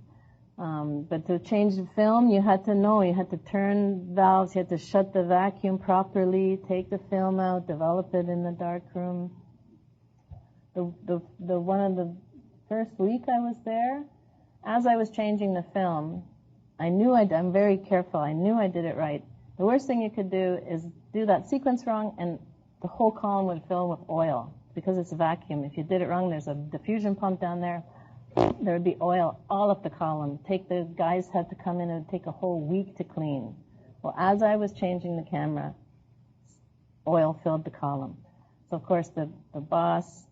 Speaker 7: But to change the film, you had to know. You had to turn valves. You had to shut the vacuum properly, take the film out, develop it in the darkroom. The one of the first week I was there, as I was changing the film, I knew I'm very careful. I knew I did it right. The worst thing you could do is do that sequence wrong, and the whole column would fill with oil because it's a vacuum. If you did it wrong, there's a diffusion pump down there. There would be oil all up the column. The guys had to come in, and it would take a whole week to clean. Well, as I was changing the camera, oil filled the column. So of course the boss,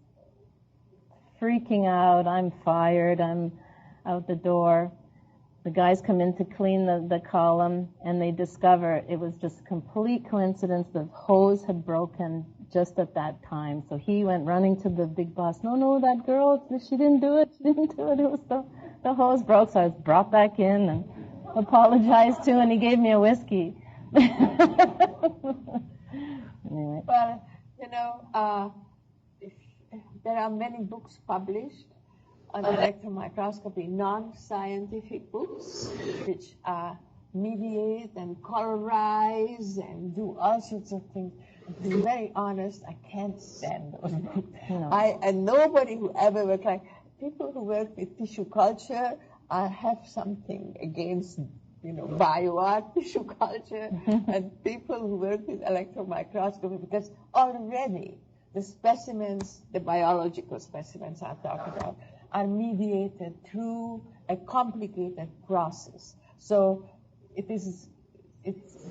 Speaker 7: freaking out, I'm fired, I'm out the door. The guys come in to clean the column, and they discover it was just complete coincidence. The hose had broken just at that time. So he went running to the big boss. No, that girl, she didn't do it. It was the hose broke. So I was brought back in and apologized to, and he gave me a whiskey. Anyway.
Speaker 2: Well, there are many books published on electron microscopy, non-scientific books, which mediate and colorize and do all sorts of things. To be very honest, I can't stand those books. And nobody who ever worked, like people who work with tissue culture, have something against, bioart, tissue culture, and people who work with electron microscopy, because already the specimens, the biological specimens I'm talking about, are mediated through a complicated process. So we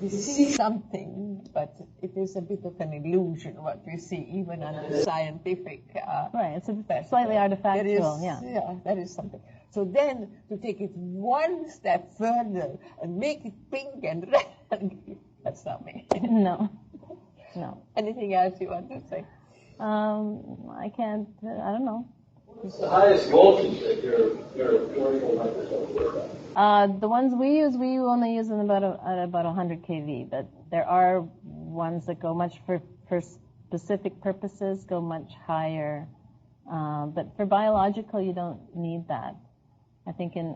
Speaker 2: see something, but it is a bit of an illusion what we see, even under scientific.
Speaker 7: Right, it's slightly artifactual,
Speaker 2: yeah, that is something. So then to take it one step further and make it pink and red, that's not me.
Speaker 7: No.
Speaker 2: Anything else you want to say?
Speaker 7: I can't, I don't know.
Speaker 5: What's the highest voltage that your commercial microscope works at?
Speaker 7: The ones we only use them at about 100 kV, but there are ones that go much for specific purposes, go much higher. But for biological, you don't need that. I think in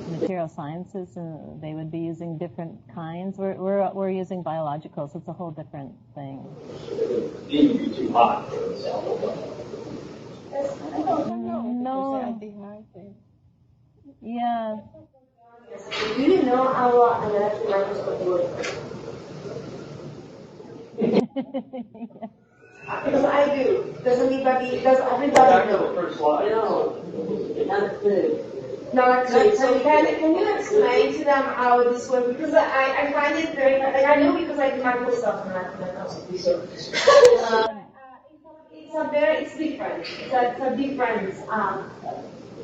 Speaker 7: material sciences, they would be using different kinds. We're using biological, so it's a whole different thing.
Speaker 5: It need to be too hot for the sample.
Speaker 2: I don't know.
Speaker 7: No. Yeah.
Speaker 1: Do you know how an electron microscope works? Because I do. Does everybody know?
Speaker 5: The first slide.
Speaker 8: No, not a clue.
Speaker 1: Not clear. So can you explain to them how this works? Because I find it very, I know because I do Microsoft and microscopy, so it's different.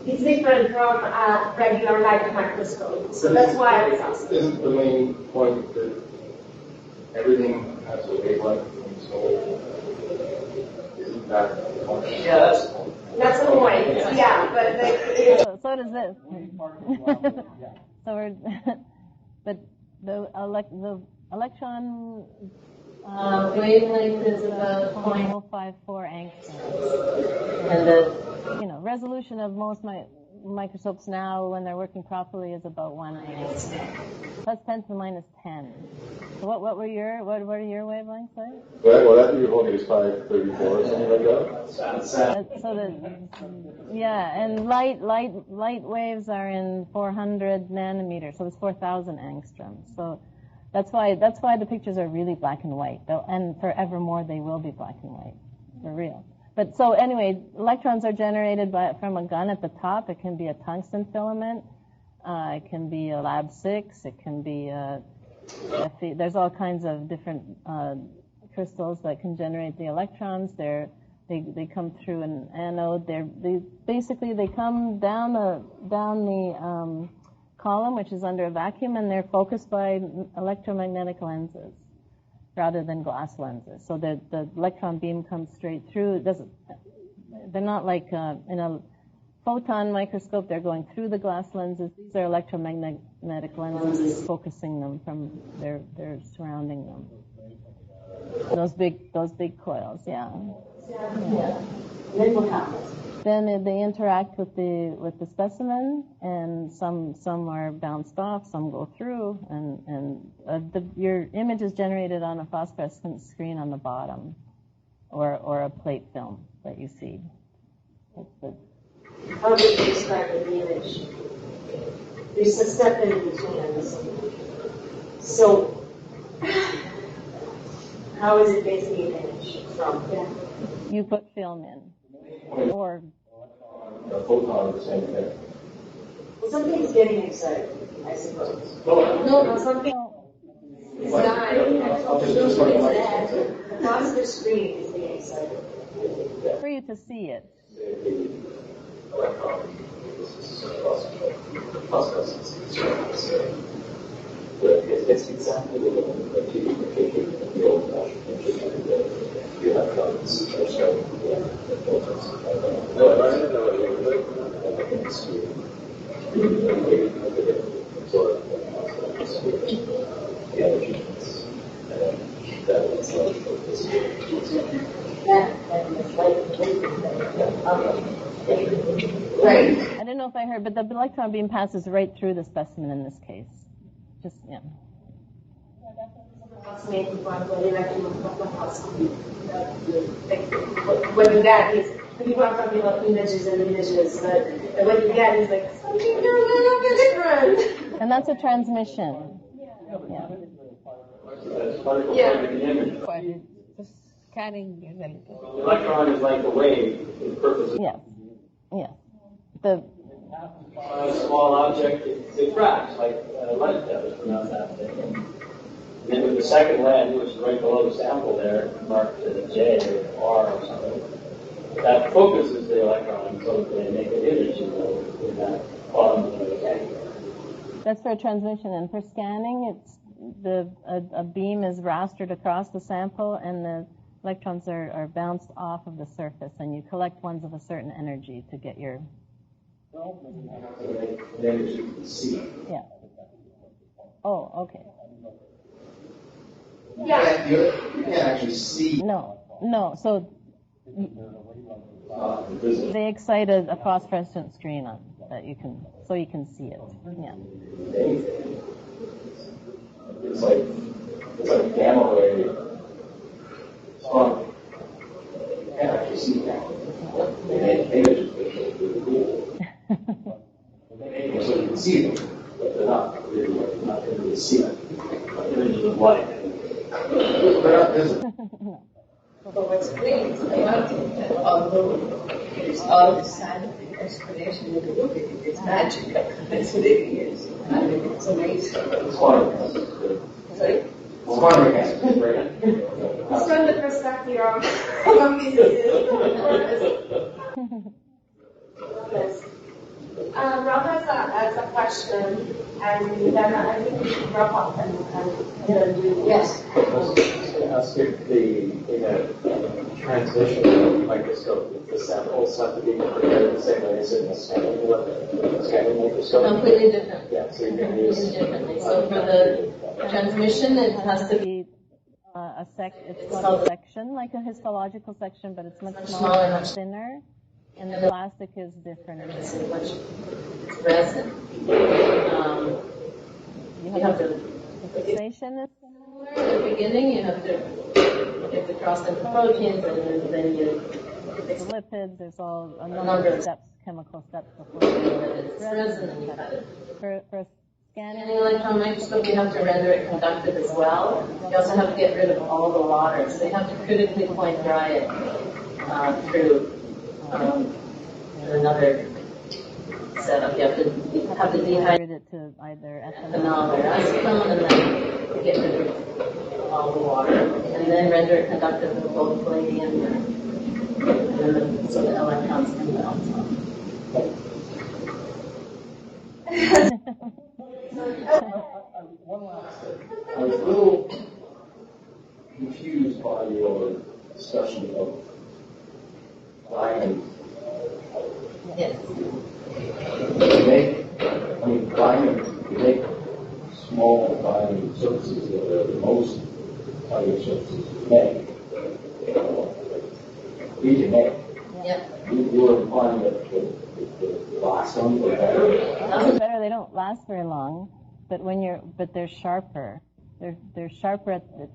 Speaker 1: It's different from a regular light microscope. So that's why I was asking.
Speaker 4: Isn't the main point that everything has a wavelength, and so isn't that the point?
Speaker 5: Yeah, that's
Speaker 1: That's the point. Yeah, but
Speaker 7: So does this. So but the electron
Speaker 8: Wavelength is about 0.054 angstroms. And the resolution of most microscopes now, when they're working properly, is about 1 angstrom. That's 10 to the minus 10. So what are your wavelengths, right?
Speaker 3: Well, that you're holding is 534 or something like that.
Speaker 7: And light waves are in 400 nanometers, so it's 4,000 angstroms. So that's why the pictures are really black and white, and forevermore they will be black and white, for real. But so anyway, electrons are generated from a gun at the top. It can be a tungsten filament. It can be a Lab 6. It can be there's all kinds of different crystals that can generate the electrons. They come through an anode. They come down the column, which is under a vacuum, and they're focused by electromagnetic lenses rather than glass lenses. So the electron beam comes straight through. They're not like in a photon microscope, they're going through the glass lenses. These are electromagnetic lenses focusing them from their surrounding them. Those big coils, yeah. Then what happens? Then they interact with the specimen, and some are bounced off, some go through, and your image is generated on a phosphorescent screen on the bottom, or a plate film that you see.
Speaker 1: How do you describe the image? There's a step in between. So, how is it basically an image from? Yeah.
Speaker 7: You put film in, or
Speaker 4: a photon or the same thing.
Speaker 1: Well, something's getting excited, I suppose.
Speaker 4: No,
Speaker 1: something is dying. Across the screen is being excited.
Speaker 7: for you to see it.
Speaker 5: It's exactly what you indicate in the old-fashioned picture. The electrons are showing the photons. No, I don't know what you're looking the energy. And that is like this.
Speaker 1: Right.
Speaker 7: I don't know if I heard, but the electron beam passes right through the specimen in this case. Just, yeah.
Speaker 1: What you get is, people are talking about images and images, but what you get is like something a little bit different.
Speaker 7: And that's a transmission. Yeah.
Speaker 1: Yeah.
Speaker 2: Just scanning.
Speaker 5: The electron is like a wave in purpose.
Speaker 7: Yeah. Yeah. The
Speaker 5: A small object, it diffracts like light does from that thing. And then with the second lens, which is right below the sample there, marked J or R or something, that focuses the electron so that they make an image in that bottom of the tank.
Speaker 7: That's for transmission, and for scanning, it's a beam is rastered across the sample, and the electrons are bounced off of the surface, and you collect ones of a certain energy to get your. Yeah. Oh, okay.
Speaker 1: Yeah.
Speaker 4: You can't actually see.
Speaker 7: No. So they excite a phosphorescent screen on that you can see it. Yeah.
Speaker 4: It's like gamma ray. You can't actually see that. The images are really cool. So you can see them, but they're not really see them. Images of light. They're not visible.
Speaker 6: But what's great about it, that although there's all this scientific explanation when you look at it, it's magic. That's what it is. I mean, it's amazing.
Speaker 4: It's fun.
Speaker 6: Sorry?
Speaker 4: It's fun, it's great.
Speaker 1: It's from the perspective of how easy it is. Yes. Rob has a question, and then I think we should wrap up and do. Yes.
Speaker 5: I was going to ask if in a transmission microscope, the samples have to be prepared the same way as in a scanning microscope?
Speaker 8: Completely different.
Speaker 5: Yeah, so you can use
Speaker 8: differently. So for the transmission, it has to be
Speaker 7: A it's called a section, like a histological section, but it's much smaller, much thinner. And the plastic is different.
Speaker 8: It's resin.
Speaker 7: You have the fixation is similar.
Speaker 8: At the beginning, you have to cross them for proteins, and then you
Speaker 7: the lipids. There's all a number of steps, chemical steps before you get it.
Speaker 8: resin, and you cut it.
Speaker 7: For
Speaker 8: In
Speaker 7: scanning,
Speaker 8: the electron microscope, you have to render it conductive as well. You also have to get rid of all the water, so you have to critically point dry it through another setup. You have to dehydrate
Speaker 7: it to either
Speaker 8: ethanol or acetone, and then get rid of all the water, and then render it conductive with both palladium and so the electrons can bounce off.
Speaker 4: One last thing. I was a little confused by your discussion of diamonds.
Speaker 8: Yes.
Speaker 4: Diamonds, you make small diamond surfaces that are the most tiny surfaces you make. These you make.
Speaker 8: Yep.
Speaker 4: You were implying that the glass ones are better?
Speaker 7: They're better. They don't last very long, but they're sharper. They're sharper at the.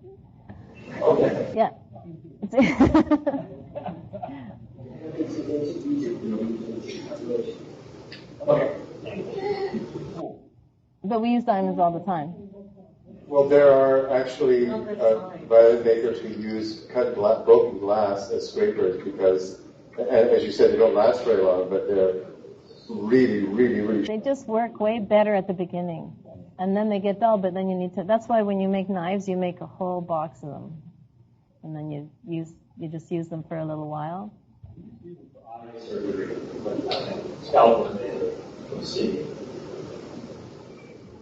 Speaker 4: Okay.
Speaker 7: Yeah.
Speaker 4: Okay.
Speaker 7: But we use diamonds all the time.
Speaker 3: Well, there are actually violin makers who use broken glass as scrapers because, as you said, they don't last very long, but they're really, really, really.
Speaker 7: They just work way better at the beginning, and then they get dull. But then you need to. That's why when you make knives, you make a whole box of them, and then you just use them for a little while.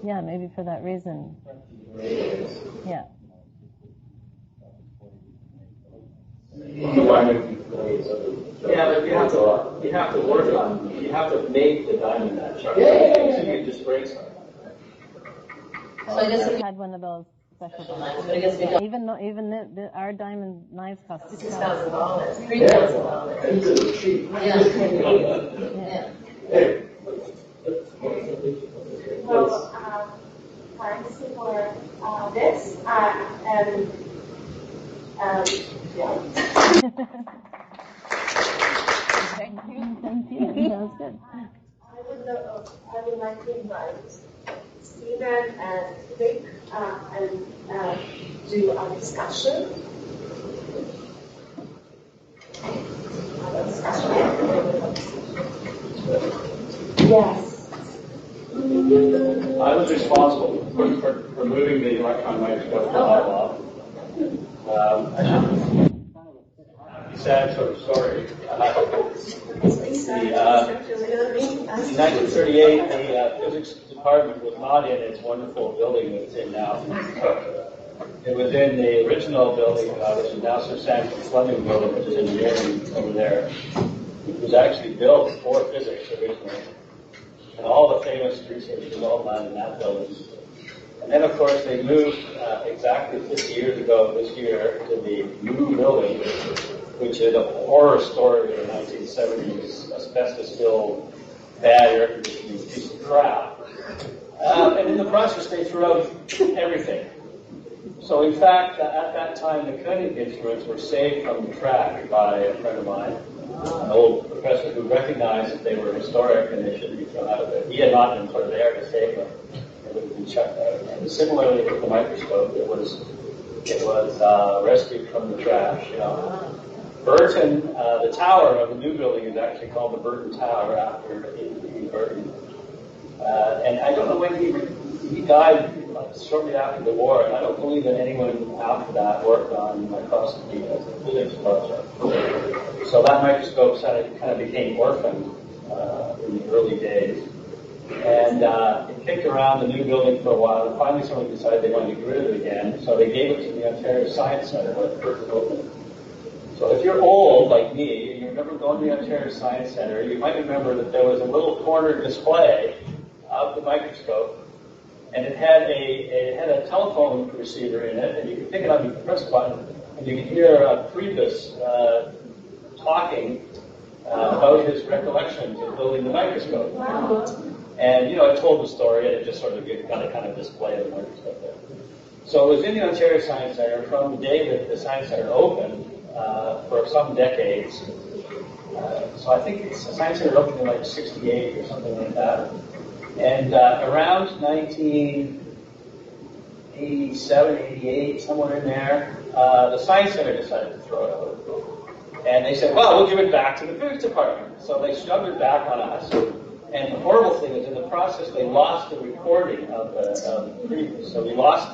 Speaker 7: Yeah, maybe for that reason. Yeah.
Speaker 5: Yeah, but you have to work on, you have to make the diamond that sharp. So you just break something.
Speaker 7: So I guess we had one of those special diamonds.
Speaker 8: But I guess we don't.
Speaker 7: Even our diamond knives cost
Speaker 8: $6,000, $3,000.
Speaker 4: It's cheap.
Speaker 8: Yeah.
Speaker 4: Hey.
Speaker 1: Well, thanks for this, and yeah.
Speaker 7: Thank you. That was good.
Speaker 1: I would like to invite Stephen and Rick and do a discussion. Yes.
Speaker 5: I was responsible for moving the electron microscope to Ottawa. Sad sort of story. In 1938, the physics department was not in its wonderful building that it's in now. It was in the original building, which is now Sir Samuel Fleming building, which is engineering over there. It was actually built for physics originally. And all the famous research was all done in that building. And then, of course, they moved exactly 50 years ago this year to the new building, which is a horror story in the 1970s, asbestos-filled, bad air conditioning piece of crap. And in the process, they threw out everything. So, in fact, at that time, the Koenig instruments were saved from the track by a friend of mine, an old professor who recognized that they were historic and they shouldn't be thrown out of it. He had not been put there to save them. It would have been chucked out. And similarly with the microscope, it was rescued from the trash. You know. Burton, the tower of the new building is actually called the Burton Tower after E. Burton. And I don't know when he died shortly after the war, and I don't believe that anyone after that worked on microscopy as a physics project. So that microscope kind of became orphaned in the early days. And it kicked around the new building for a while, and finally someone decided they wanted to get rid of it again, so they gave it to the Ontario Science Centre when it first opened. So if you're old, like me, and you remember going to the Ontario Science Centre, you might remember that there was a little corner display of the microscope, and it had a telephone receiver in it, and you could pick it up, you could press a button, and you could hear Priebus talking about his recollections of building the microscope.
Speaker 1: Wow.
Speaker 5: And, it told the story, and it just sort of got a kind of display of the microscope there. So it was in the Ontario Science Centre from the day that the Science Centre opened for some decades. So I think the Science Centre opened in like 68 or something like that. And around 1987, 88, somewhere in there, the Science Centre decided to throw it out. And they said, well, we'll give it back to the physics department. So they shoved it back on us. And the horrible thing is, in the process, they lost the recording of the previous. So we lost,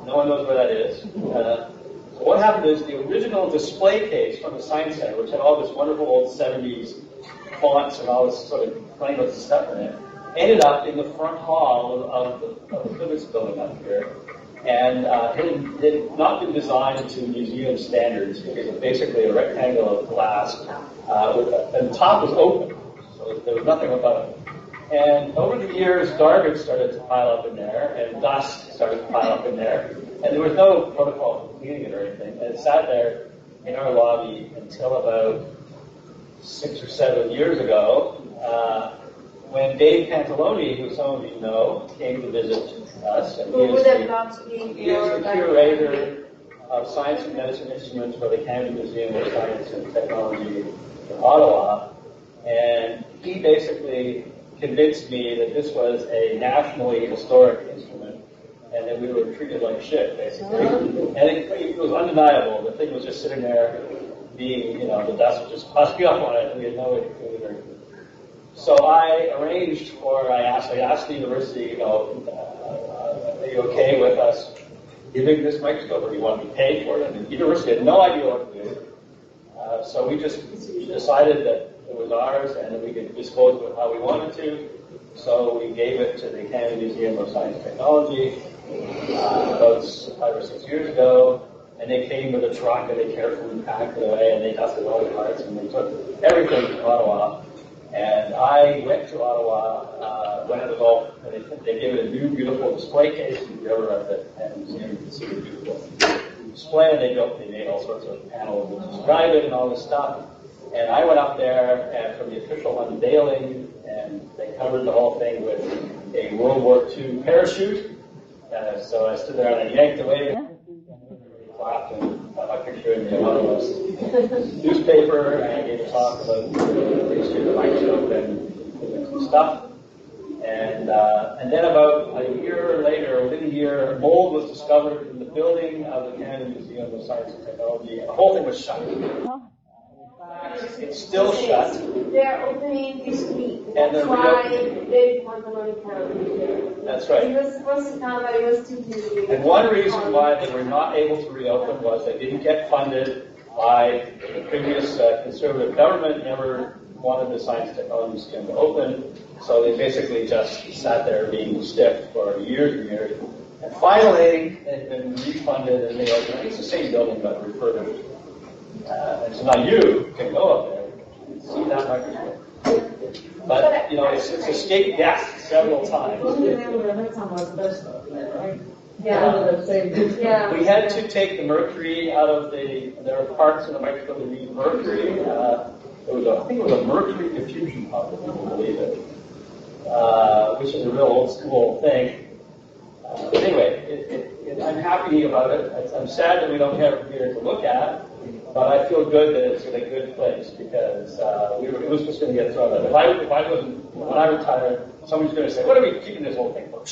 Speaker 5: no one knows where that is. So what happened is the original display case from the Science Centre, which had all this wonderful old 70s fonts and all this sort of claimless stuff in it, ended up in the front hall of the physics building up here. And it had not been designed to museum standards. It was basically a rectangle of glass, and the top was open, so there was nothing above it. And over the years, garbage started to pile up in there, and dust started to pile up in there, and there was no protocol for cleaning it or anything. And it sat there in our lobby until about 6 or 7 years ago, when Dave Pantalone, who some of you know, came to visit us. And
Speaker 1: Who would have loved to be
Speaker 5: he is the curator of science and medicine instruments for the Canada Museum of Science and Technology in Ottawa. And he basically convinced me that this was a nationally historic instrument and that we were treated like shit, basically. And it was undeniable. The thing was just sitting there being, the dust was just puffing up on it, and we had no way to clean it or anything. So I asked the university, are you okay with us giving this microscope, or do you want to be paid for it? And the university had no idea what to do. So we just decided that it was ours and that we could dispose of it how we wanted to. So we gave it to the Canada Museum of Science and Technology about 5 or 6 years ago. And they came with a truck and they carefully packed it away and they dusted all the parts and they took everything to Ottawa. And I went to Ottawa when it was all, they gave it a new beautiful display case. If you ever at the museum, you can see the beautiful display. And they made all sorts of panels that describe it and all this stuff. And I went up there for the official unveiling, and they covered the whole thing with a World War II parachute. So I stood there and I yanked away. Clapped and got my picture in the Ottawa newspaper, and I gave a talk about the history of the microscope and stuff. And then about a year later, within a year, mold was discovered in the building of the Canada Museum of Science and Technology, and the whole thing was shut. It's still shut.
Speaker 1: They're opening this week.
Speaker 5: And
Speaker 1: That's why David Pantalone can't be here.
Speaker 5: That's right.
Speaker 1: He was supposed to come, but he was too busy.
Speaker 5: And one reason why they were not able to reopen was they didn't get funded by the previous conservative government, never wanted the Science and Technology Museum to open, so they basically just sat there being stiff for years and years. And finally, they've been refunded and they opened. It's the same building but refurbished. And so now you can go up there and see that microscope. But, it's escaped death several times.
Speaker 1: Yeah.
Speaker 5: We had to take the mercury out of there are parts in the microscope that need mercury. I think it was a mercury diffusion pump, if you can believe it, which is a real old school thing. But anyway, I'm happy about it. I'm sad that we don't have it here to look at, but I feel good that it's in a good place because it was just going to get thrown out. If I wasn't, when I retired, somebody's going to say, "What are we keeping this whole thing for?"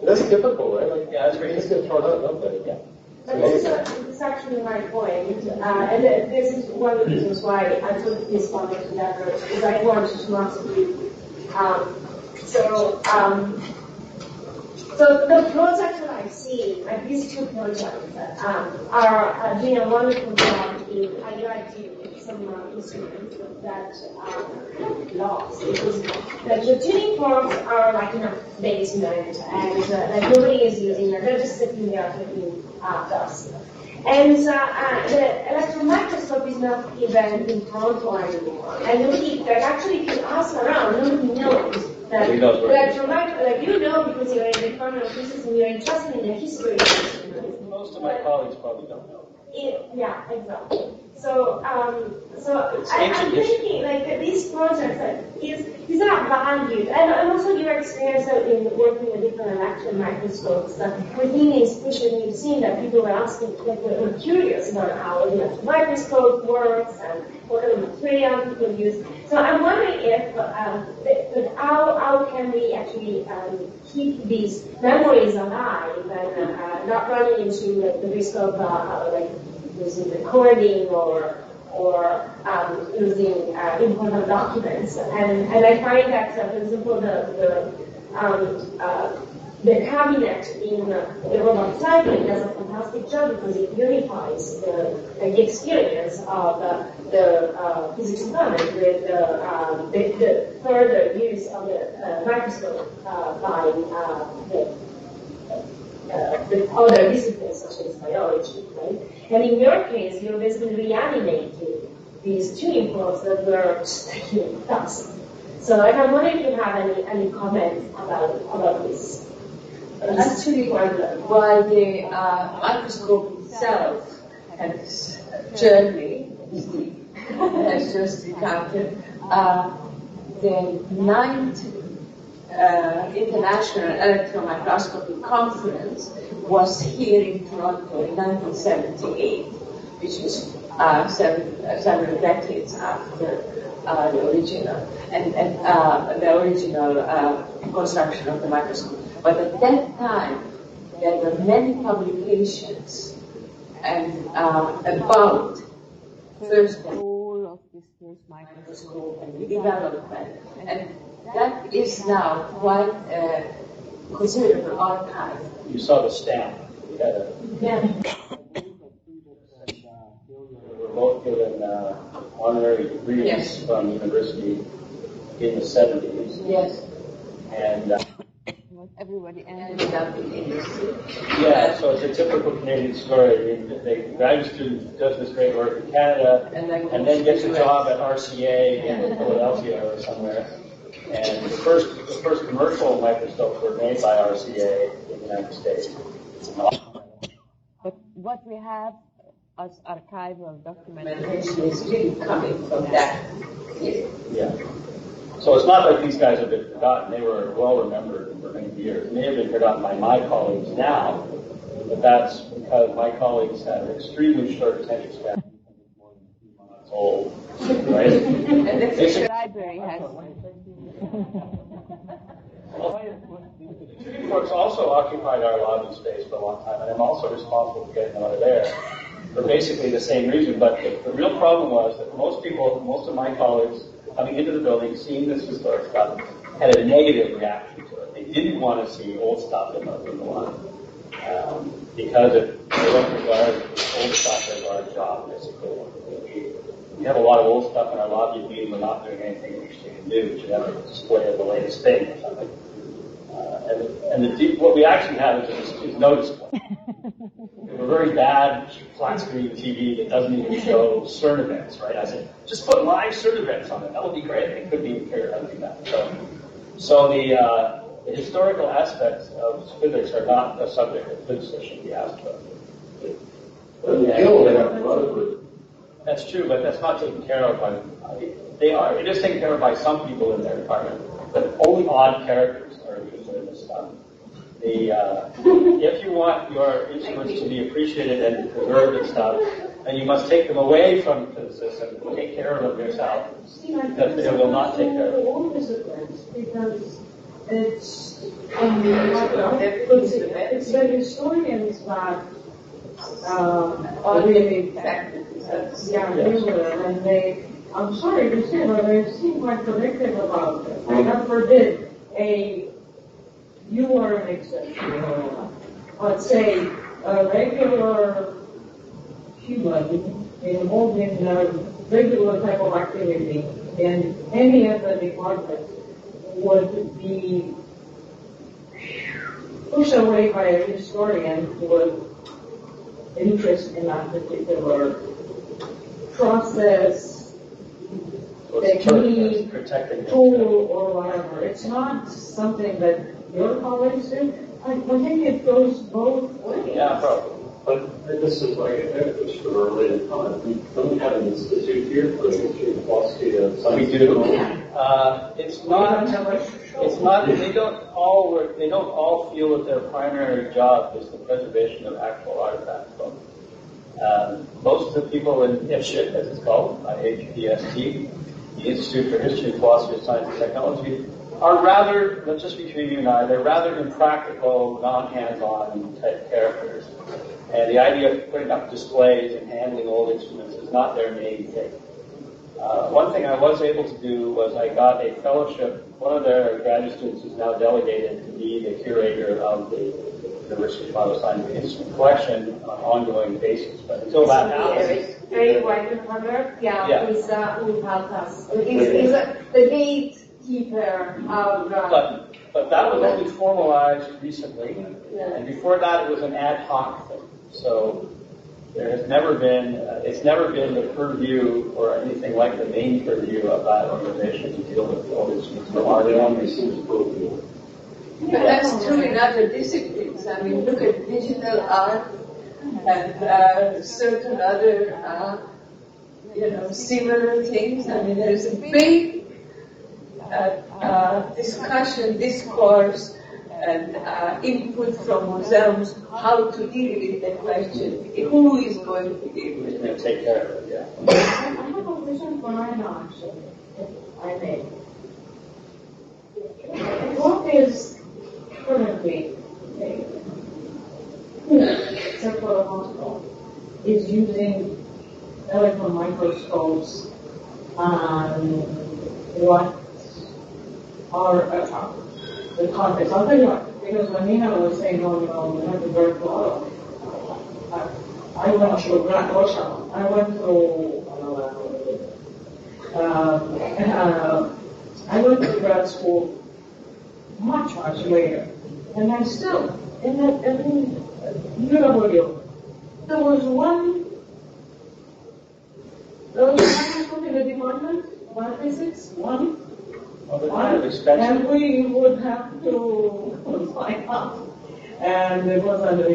Speaker 3: That's typical, right? Like,
Speaker 5: yeah, that's right.
Speaker 3: It's going to throw it out, don't they?
Speaker 5: Yeah.
Speaker 1: But this is actually my point, and this is one of the reasons why I put this project together, is I wanted to not to be. So the projects that I've seen, like these two projects, are doing a wonderful job in highlighting some instruments that are lost. Because the tuning forks are like in a basement, and like nobody is using them. They're just sitting there taking dust. And the electron microscope is not even in Toronto anymore. And nobody, like actually, if you ask around, nobody knows That,
Speaker 5: He knows where it is.
Speaker 1: like you know because you're in the Department of Physics and you're interested in the history of instruments.
Speaker 5: Most of my colleagues probably don't know.
Speaker 1: Yeah, exactly. So,
Speaker 5: It's
Speaker 1: I'm
Speaker 5: ancient history.
Speaker 1: thinking like these projects these are valued, and also your experience in working with different electron microscopes. Within the institution, we've seen that people were asking, like, were curious about how the electron microscope works and what kind of material people use. So I'm wondering if how can we actually keep these memories alive and not running into like the risk of like using recording or using important documents. And I find that, for example, the cabinet in the robot cycling does a fantastic job because it unifies the experience of the physics department with the further use of the microscope by the other disciplines such as biology, right? And in your case, you're basically reanimating these tuning forks that were taking dust. So I'm wondering if you have any comments about this.
Speaker 6: Actually, while the microscope itself has journey, has just recounted, the 9th International Electron Microscopy Conference was here in Toronto in 1978, which was several decades after the original construction of the microscope. But at that time, there were many publications and about first the
Speaker 2: Role of this first microscope.
Speaker 6: microscope and the development, and that is now quite a considerable archive.
Speaker 5: You saw the stamp. We had a,
Speaker 6: Yeah.
Speaker 5: we were both given honorary degrees
Speaker 6: Yes.
Speaker 5: from the university in the 70s.
Speaker 6: Yes.
Speaker 5: And
Speaker 2: Everybody
Speaker 6: Ended
Speaker 2: ended
Speaker 6: up in industry.
Speaker 5: yeah, so it's a typical Canadian story. The graduate student does this great work in Canada
Speaker 6: And
Speaker 5: then gets a job at RCA in Philadelphia or somewhere. And the first commercial microscopes were made by RCA in the United States.
Speaker 2: But what we have as archival documentation
Speaker 6: Documentation is really coming from that period.
Speaker 5: Yeah. So it's not like these guys have been forgotten. They were well remembered for many years. They may have been forgotten by my colleagues now, but that's because my colleagues have extremely short attention span. More than 3 months old, right?
Speaker 6: And
Speaker 2: the library has.
Speaker 5: The tuning forks also occupied our lobby space for a long time, and I'm also responsible for getting them out of there for basically the same reason. But the real problem was that most of my colleagues coming into the building, seeing this historic stuff, had a negative reaction to it. They didn't want to see old stuff in the line because they don't regard old stuff as our job, basically. We have a lot of old stuff in our lobby. We're not doing anything interesting to do. We should have a display of the latest thing or something. What we actually have is no display. We have a very bad flat screen TV that doesn't even show CERN events, right? I said, just put live CERN events on it. That would be great. They couldn't even figure out how to do that. So the historical aspects of physics are not the subject that physicists should be asked about. That's true, but that's not taken care of by. They are. It is taken care of by some people in their department, but only odd characters are interested in this stuff. If you want your instruments to be appreciated and preserved and stuff, then you must take them away from physicists and take care of them yourself. Because they will not take care of them.
Speaker 9: Because it's the historians that really and they, I'm sorry to say, but they seem quite predictive about it. God forbid you are an exception. Let's say a regular human involved in a regular type of activity in any of the departments would be pushed away by a historian with interest in that particular process, technique, tool, or whatever. it's not something that your colleagues do. I think it goes both ways.
Speaker 5: Yeah, probably.
Speaker 10: But this is like just for a related comment. We don't have an institute here for the history and philosophy of science.
Speaker 5: We do. It's not. It's not. They don't all feel that their primary job is the preservation of actual artifacts. Most of the people in IFSHIT, as it's called, HPST, the Institute for History and Philosophy of Science and Technology, are rather, let's just between you and I, they're rather impractical, non-hands-on type characters. And the idea of putting up displays and handling old instruments is not their main thing. One thing I was able to do was I got a fellowship. One of their graduate students is now delegated to be the curator of the University of Chicago Scientific Instrument Collection on an ongoing basis. But until that happens...
Speaker 1: Eric Whitehammer, who helped us. He's the gatekeeper of...
Speaker 5: But that was only formalized recently, and before that it was an ad hoc thing. So there has never been, it's never been the purview or anything like the main purview of that organization to deal with all these things.
Speaker 10: They only seem to purview.
Speaker 6: But that's true in other disciplines. I mean, look at digital art and certain other, similar things. I mean, there's a big discussion, discourse, and input from museums how to deal with the question, who is going to deal with it?
Speaker 5: Take care of it, yeah.
Speaker 9: I have a question for Anna, actually, if I may. What is currently, except for the hospital, is using electron microscopes and what are the context? I'll tell you what, because when Nina was saying, we have to work to Ottawa, I went to grad school much later, and I still, in UW, there was microscope in the department, physics, one, and we would have to sign up. And it was under,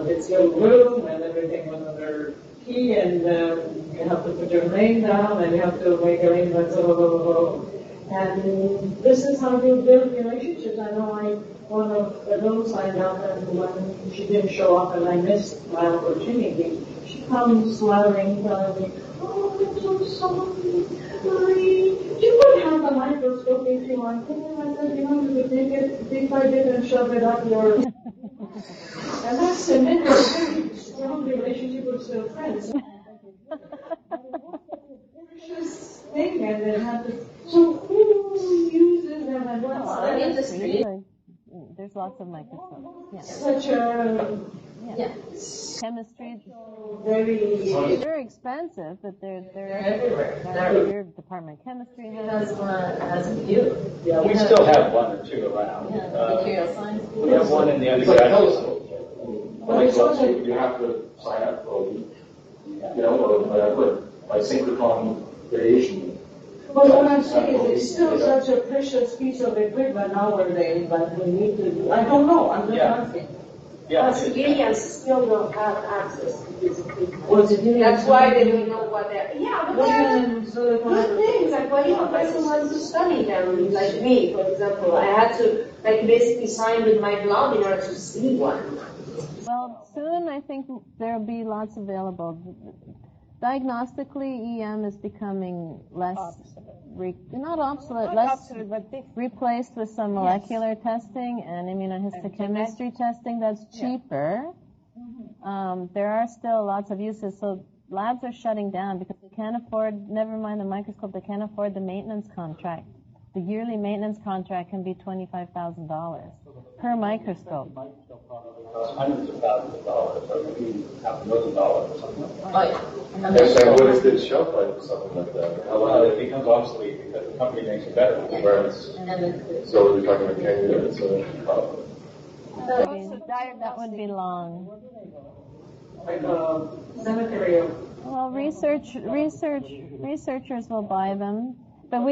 Speaker 9: it's your room, and everything was under key, and you have to put your name down, and you have to make arrangements, and this is how you build relationships. I know one of the girls signed up, and when she didn't show up, and I missed my opportunity, she comes swearing, telling me, I'm so sorry, you could have a microscope if you want. And I said, you could take it, take my dip and shove it up your... And that's a very strong relationship with still friends. Precious thing, and then have to... So who uses them and what's the industry?
Speaker 7: There's lots of microscopes. Yeah.
Speaker 9: Such a...
Speaker 7: Yeah. Chemistry.
Speaker 9: Very...
Speaker 7: They're expensive, but they're
Speaker 6: everywhere.
Speaker 7: Your department of chemistry has
Speaker 6: a few.
Speaker 5: Yeah, we still have one or two around.
Speaker 6: Material science.
Speaker 5: We have one in the undergraduate school.
Speaker 10: You have to sign up for a week, or whatever, by synchrotron variation.
Speaker 9: Well, what I'm saying is it's still such a precious piece of equipment nowadays that we need to do. I don't know, I'm just asking.
Speaker 5: Yeah.
Speaker 1: Civilians still don't have access to this equipment. That's why they don't know what they're... Yeah, but they're good things. Like, when a person wants to study them, like me, for example, I had to basically sign with my blood in order to see one.
Speaker 7: Well, soon I think there'll be lots available. Diagnostically, EM is becoming less, not obsolete, less replaced with some molecular testing and immunohistochemistry testing that's cheaper. There are still lots of uses, so labs are shutting down because they can't afford, never mind the microscope, they can't afford the maintenance contract. The yearly maintenance contract can be $25,000 per microscope.
Speaker 5: Hundreds of thousands of dollars, or maybe $500,000 or something like that.
Speaker 10: And what is the shelf life for something like that?
Speaker 5: Well, it becomes obsolete because the company makes it better.
Speaker 10: Right. So we're talking about 10 years, probably.
Speaker 7: That would be long.
Speaker 9: Like a cemetery of...
Speaker 7: Well, researchers will buy them, but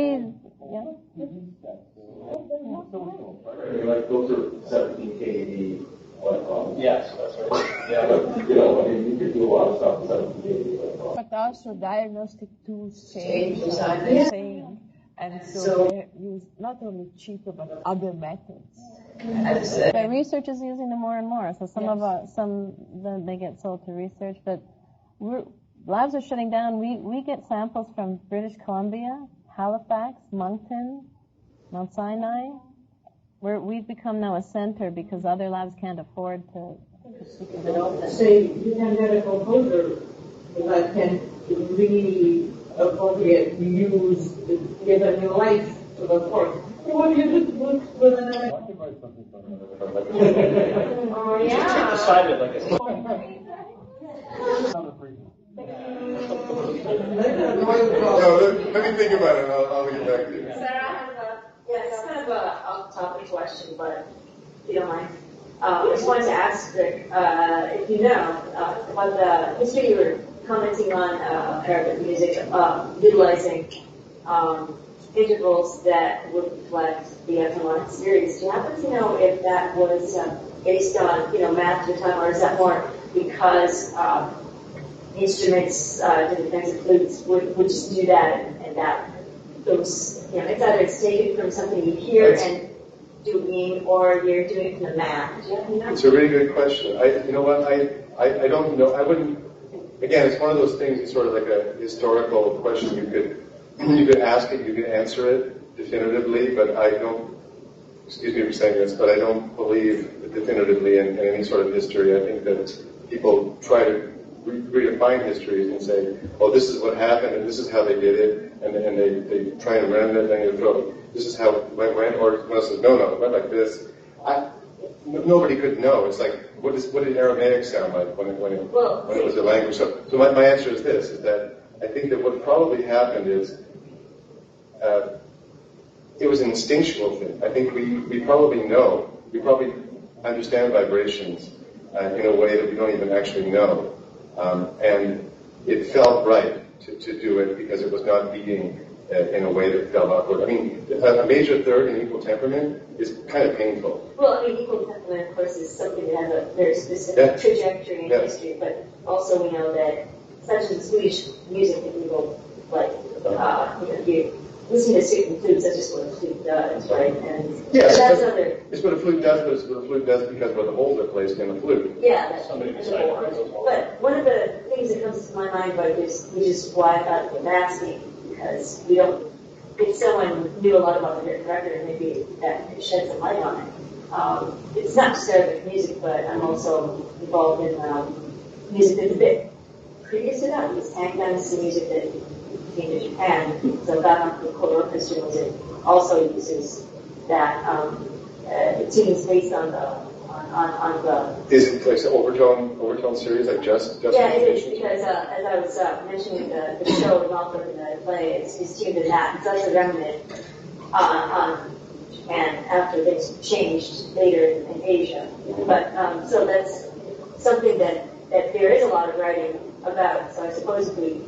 Speaker 10: I mean, like those are 17 keV electrons.
Speaker 5: Yes, that's right. Yeah.
Speaker 10: You know, I mean, you could do a lot of stuff with 17 keV electrons.
Speaker 2: But also diagnostic tools change
Speaker 6: Change,
Speaker 2: what
Speaker 6: yeah.
Speaker 2: they're saying. And so they use not only cheaper but other methods.
Speaker 7: But research is using them more and more. So they get sold to research, but labs are shutting down. We get samples from British Columbia, Halifax, Moncton, Mount Sinai. We've become now a center because other labs can't afford to keep it open.
Speaker 9: Say you can get a composer that can really appropriate use, give a new life to the fork. What do you do with another?
Speaker 1: Oh, yeah.
Speaker 5: Decided like a
Speaker 3: Let me think about it. I'll get back to you.
Speaker 11: It's kind of a off-topic question, but if you don't mind. I just wanted to ask Rick, if you know, about the history you were commenting on, Arabic music, utilizing intervals that would reflect the harmonic series. Do you happen to know if that was based on, math at the time, or is that more because instruments, different kinds of flutes would just do that, and that those, it's either it's taken from something you hear and doing, or you're doing it from the math. Do you happen to know?
Speaker 3: It's a really good question. You know what? I don't know. I wouldn't. Again, it's one of those things. It's sort of like a historical question. You could ask it, you could answer it definitively, but I don't. Excuse me for saying this, but I don't believe definitively in any sort of history. I think that people try to redefine history and say, "Oh, this is what happened, and this is how they did it," and they try and render it, and you throw, "This is how it went," or one says, "No, it went like this." Nobody could know. It's like, what did Aramaic sound like when it was a language? So my answer is this: is that I think that what probably happened is it was an instinctual thing. I think we probably know, we probably understand vibrations in a way that we don't even actually know. And it felt right to do it because it was not beating in a way that felt awkward. I mean, a major third in equal temperament is kind of painful.
Speaker 11: Well, I mean, equal temperament, of course, is something that has a very specific trajectory in history, but also we know that, such as Swedish music, that people like, if you listen to certain flutes, that's just what a flute does, right? And
Speaker 3: yes,
Speaker 11: that's other.
Speaker 3: It's what a flute does, but it's what a flute does because where the holes are placed in the flute.
Speaker 11: Yeah, that's
Speaker 5: somebody decided to those holes.
Speaker 11: But one of the things that comes to my mind, which is why I thought of the masking, because we don't. If someone knew a lot about the written record, maybe that could shed some light on it. It's not just Arabic music, but I'm also involved in music that's a bit previous to that. It's tank dynasty music that came to Japan. So that the court orchestra music also uses that tunes based on the
Speaker 3: Is it like the Overtone series, like just?
Speaker 11: Yeah, it is, because as I was mentioning the show and also in the play, it's tuned in that. It's also remnant on Japan after things changed later in Asia. But so that's something that there is a lot of writing about. So I suppose if we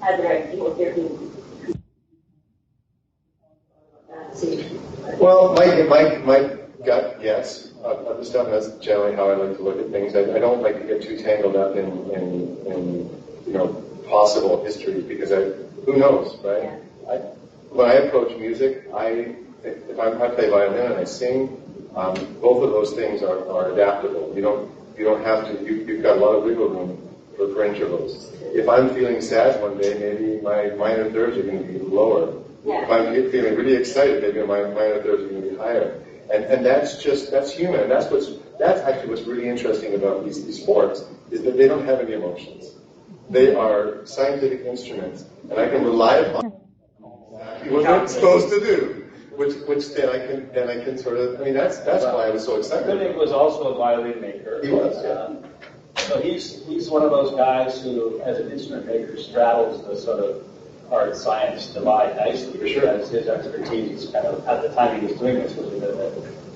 Speaker 11: had the right people here who
Speaker 3: Well, my gut, yes. Other stuff, and that's generally how I like to look at things. I don't like to get too tangled up in possible history because who knows, right? When I approach music, if I play violin and I sing, both of those things are adaptable. You don't have to. You've got a lot of wiggle room for intervals. If I'm feeling sad one day, maybe my minor thirds are going to be lower.
Speaker 11: Yeah.
Speaker 3: If I'm feeling really excited, maybe my minor thirds are going to be higher. And that's human. And that's actually what's really interesting about these sports is that they don't have any emotions. They are scientific instruments, and I can rely upon what they're supposed to do. Which then I can sort of. I mean, that's why I was so excited.
Speaker 5: Koenig was also a violin maker.
Speaker 3: He was. Yeah.
Speaker 5: So he's one of those guys who, as an instrument maker, straddles the sort of art science divide nicely.
Speaker 3: For sure.
Speaker 5: Because his expertise is kind of, at the time he was doing this, was in the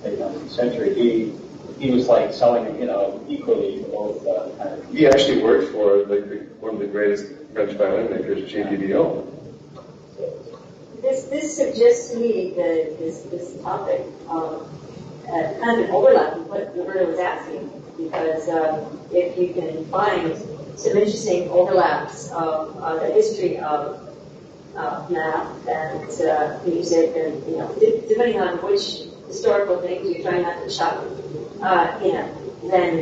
Speaker 5: 19th century. He was like selling, equally to both kind of.
Speaker 3: He actually worked for one of the greatest French violin makers, Czegledy.
Speaker 11: this suggests to me this topic kind of an overlap with what Roberta was asking, because if you can find some interesting overlaps of the history of math and music, and depending on which historical things you're trying not to chuck, then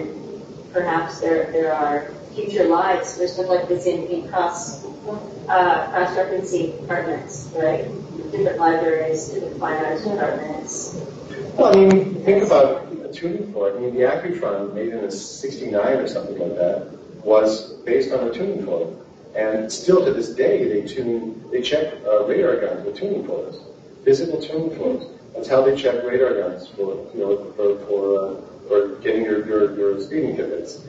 Speaker 11: perhaps there are future lives for stuff like this in cross-referencing departments, right? Different libraries, different fine arts departments.
Speaker 3: Well, I mean, think about a tuning fork. I mean, the Accutron, made in '69 or something like that, was based on a tuning fork. And still to this day, they check radar guns with tuning forks, physical tuning forks. That's how they check radar guns for getting your speeding tickets.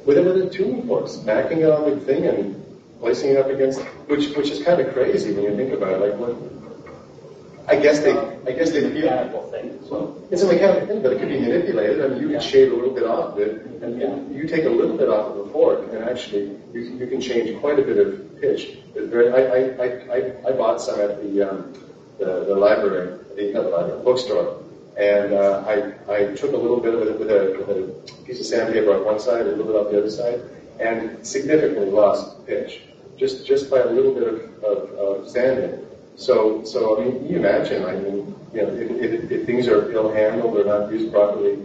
Speaker 3: With the tuning forks, smacking it on the thing and placing it up against, which is kind of crazy when you think about it. Like, what? I guess they
Speaker 5: mechanical thing. So
Speaker 3: it's a mechanical thing, but it could be manipulated. I mean, you can shave a little bit off of it, and you take a little bit off of the fork, and actually you can change quite a bit of pitch. I bought some at the library, the bookstore, and I took a little bit of it with a piece of sandpaper on one side, a little bit on the other side, and significantly lost pitch just by a little bit of sanding. So I mean, you imagine, if things are ill-handled or not used properly,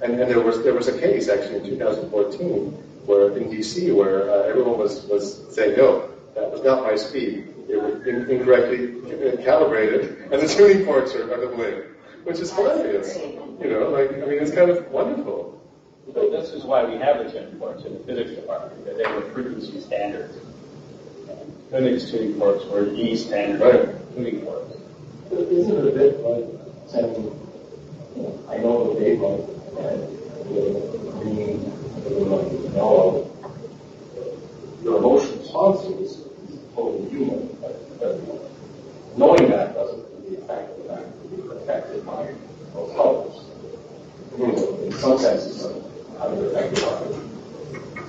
Speaker 3: and there was a case actually in 2014 where in DC where everyone was saying, no, that was not my speed. It was incorrectly calibrated, and the tuning forks are the blame, which is hilarious. It's kind of wonderful.
Speaker 5: So this is why we have the tuning forks in the physics department, because they were frequency standards. Koenig's tuning forks were the standard tuning forks.
Speaker 4: Isn't it a bit like saying, I know the wavelength and the green, the yellow, your emotion response is totally human, but knowing that doesn't really affect the fact that you're affected by those colors. In some senses, how you're affected by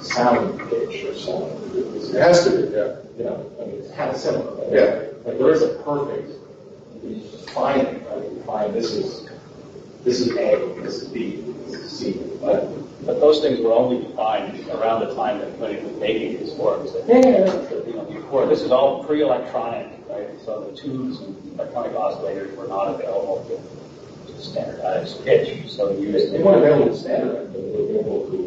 Speaker 4: sound pitch or sound.
Speaker 3: It has to be, yeah.
Speaker 4: It's kind of similar. Right?
Speaker 3: Yeah.
Speaker 4: Like there is a perfect, you just find it, right? You find this is A, this is B, this is C.
Speaker 5: But those things were only defined around the time that Koenig was making his forks. Before, this is all pre-electronic, right? So the tubes and electronic oscillators were not available to standardize pitch. So you used
Speaker 4: they weren't able to standardize, but they were able to,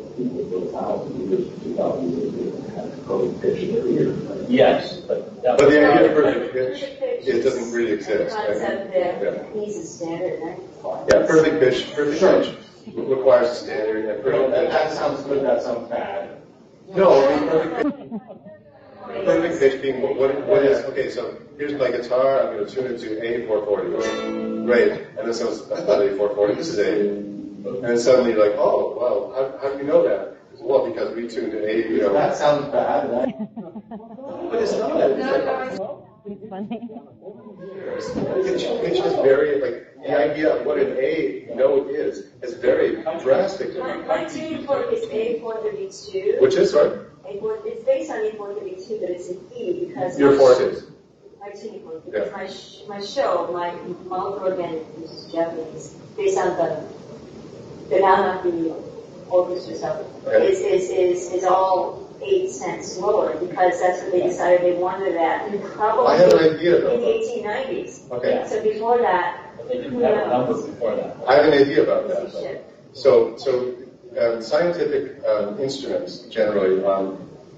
Speaker 4: for 1,000 years, 2,000 years, they had perfect pitch in their ears. Right?
Speaker 5: Yes, but
Speaker 3: the idea of perfect pitch, it doesn't really exist.
Speaker 11: The concept that needs a standard, right?
Speaker 3: Yeah, perfect pitch requires a standard. And
Speaker 4: that sounds good, that sounds bad.
Speaker 3: No, perfect pitch being what is, okay, so here's my guitar, I'm going to tune it to A440. Great. And then someone's, that's not A440, this is A. And then suddenly you're like, oh, wow, how do you know that? Well, because we tuned to A,
Speaker 4: That sounds bad.
Speaker 3: But it's not.
Speaker 7: It's funny.
Speaker 3: Pitch is very, the idea of what an A note is very drastic.
Speaker 11: My tuning fork is A432.
Speaker 3: Which is, right?
Speaker 11: It's based on A432, but it's an E because
Speaker 3: your fork is.
Speaker 11: My tuning fork, because my show, my mouth organ, which is Japanese, based on the Nanaku orchestra stuff, is all 8 cents lower because that's what they decided they wanted that. Probably
Speaker 3: I have an idea though.
Speaker 11: In the 1890s.
Speaker 3: Okay.
Speaker 11: So before that,
Speaker 5: they didn't have a number before that.
Speaker 3: I have an idea about that. So scientific instruments generally,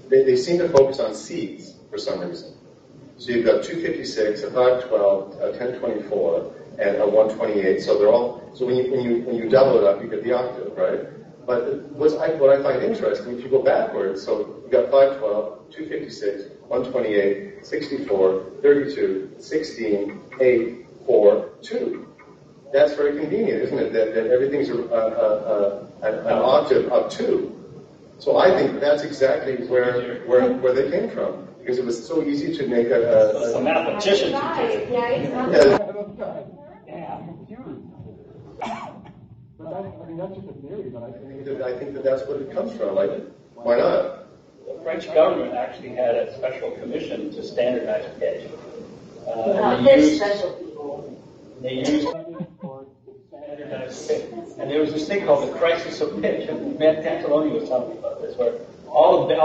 Speaker 3: they seem to focus on C's for some reason. So you've got 256, a 512, a 1024, and a 128. So they're all. So when you double it up, you get the octave, right? But what I find interesting, if you go backwards, so you got 512, 256, 128, 64, 32, 16, 8, 4, 2. That's very convenient, isn't it? That everything's an octave of 2. So I think that's exactly where they came from, because it was so easy to make
Speaker 5: a mathematician.
Speaker 3: That's just a theory, but I think that's what it comes from. Why not?
Speaker 5: The French government actually had a special commission to standardize pitch.
Speaker 11: They're special people.
Speaker 5: They used for standardized pitch. And there was this thing called the crisis of pitch. And Matt Tantaloni was telling me about this, where all the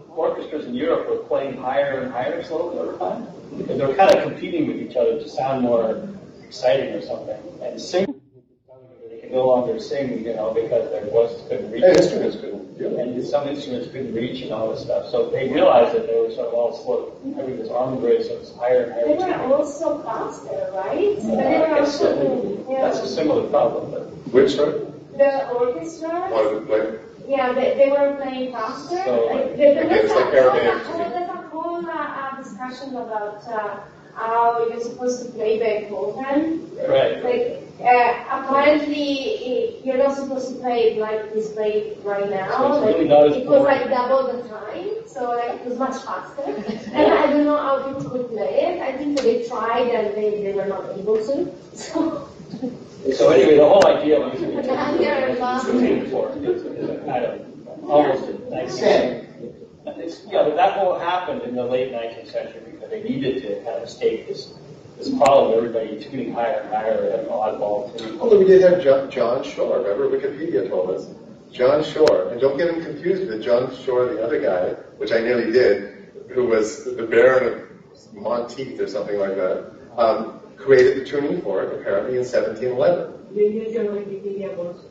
Speaker 5: orchestras in Europe were playing higher and higher slowly over time. Because they were kind of competing with each other to sound more exciting or something. And singers, they could no longer sing, because their voices couldn't reach.
Speaker 3: And instruments couldn't.
Speaker 5: And some instruments couldn't reach and all this stuff. So they realized that they were sort of all slow. Everything was arm grace, so it's higher and higher.
Speaker 1: They were also faster, right? But they were also,
Speaker 5: that's a similar problem. But
Speaker 3: Which sort?
Speaker 1: the orchestra.
Speaker 3: One play.
Speaker 1: Yeah, they were playing faster.
Speaker 5: So,
Speaker 3: it's like Aramaic.
Speaker 1: There's a whole discussion about how you're supposed to play Beethoven.
Speaker 5: right.
Speaker 1: Like, apparently, you're not supposed to play it like it's played right now.
Speaker 5: So it's really not as
Speaker 1: it was
Speaker 5: boring.
Speaker 1: like double the time, so it was much faster. And I don't know how people could play it. I think that they tried and they were not able to.
Speaker 5: So anyway, the whole idea of using
Speaker 1: Yeah,
Speaker 5: fork is a kind of almost a nice thing. But that whole happened in the late 19th century because they needed to kind of state this problem of everybody tuning higher and higher at an oddball tuning.
Speaker 3: Although we did have John Shore, remember Wikipedia told us. John Shore, and don't get him confused with John Shore, the other guy, which I nearly did, who was the Baron of Monteith or something like that, created the tuning fork apparently in 1711.
Speaker 9: They use your Wikipedia books.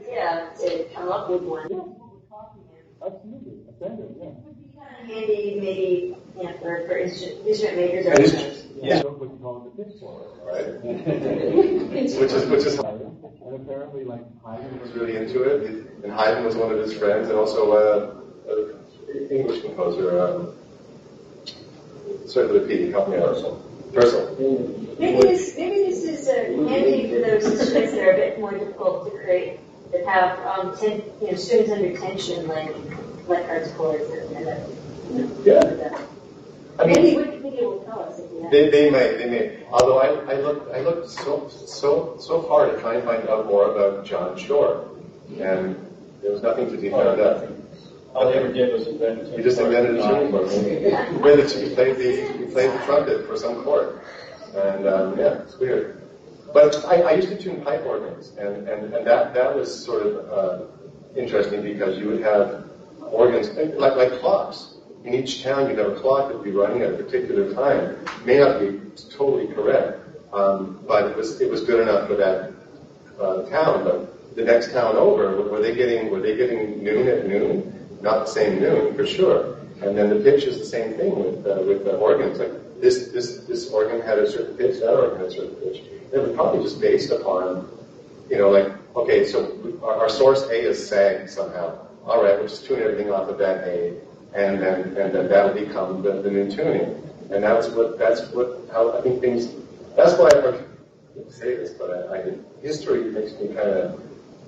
Speaker 11: Yeah, to come up with one. Handy, maybe, for instrument makers or others.
Speaker 3: Yeah. Right. which is and apparently like Haydn was really into it, and Haydn was one of his friends, and also an English composer, sorry for the P, help me out. Purcell.
Speaker 11: Maybe this is handy for those instruments that are a bit more difficult to create, that have strings under tension, like harpsichords and
Speaker 3: Yeah. I mean,
Speaker 11: maybe Wikipedia will tell us if we have.
Speaker 3: They may. Although I looked so hard to try and find out more about John Shore, and there was nothing to be found out.
Speaker 5: All they ever did was invent.
Speaker 3: He just invented a tuning fork. He played the trumpet for some chord, and yeah, it's weird. But I used to tune pipe organs, and that was sort of interesting because you would have organs like clocks. In each town, you'd have a clock that would be running at a particular time. It may not be totally correct, but it was good enough for that town. But the next town over, were they getting noon at noon? Not the same noon for sure. And then the pitch is the same thing with the organs. Like this organ had a certain pitch, that organ had a certain pitch. It was probably just based upon, okay, so our source A is sag somehow. All right, we'll just tune everything off of that A. And then that'll become the new tuning, and that's how I think things. That's why I hate to say this, but history makes me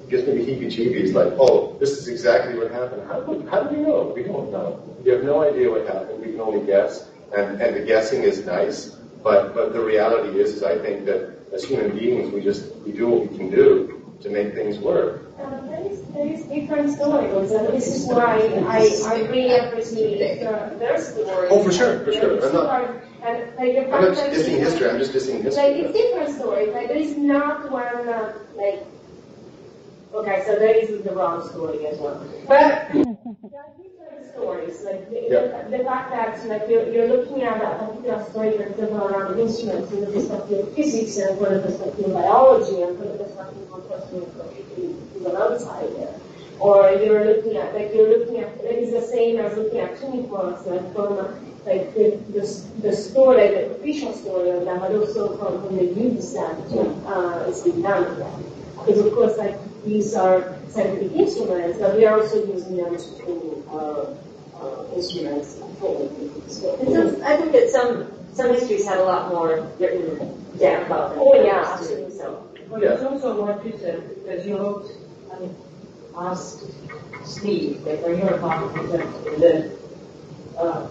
Speaker 3: gives me the heebie-jeebies. Like, oh, this is exactly what happened. How do we know? We don't know. We have no idea what happened. We can only guess, and the guessing is nice. But the reality is I think that as human beings, we do what we can do to make things work.
Speaker 1: There is different stories, and this is why I really appreciate their stories.
Speaker 3: Oh, for sure. I'm not dissing history. I'm just dissing history.
Speaker 1: Like, it's different stories. Like, there is not one, okay, so there is the wrong story as well. But there are different stories. Like, the fact that, you're looking at a particular story, for example, around instruments from the perspective of physics, and from the perspective of biology, and from the perspective of the outside there. Or you're looking at, it's the same as looking at tuning forks, from the story, the official story of them, but also from the use that is being done with them. Because of course, these are scientific instruments, but we are also using them to tune instruments.
Speaker 11: I think that some histories have a lot more written down about them.
Speaker 1: Oh yeah, absolutely.
Speaker 9: But it's also what you said, because you asked Steve, when you were talking, is it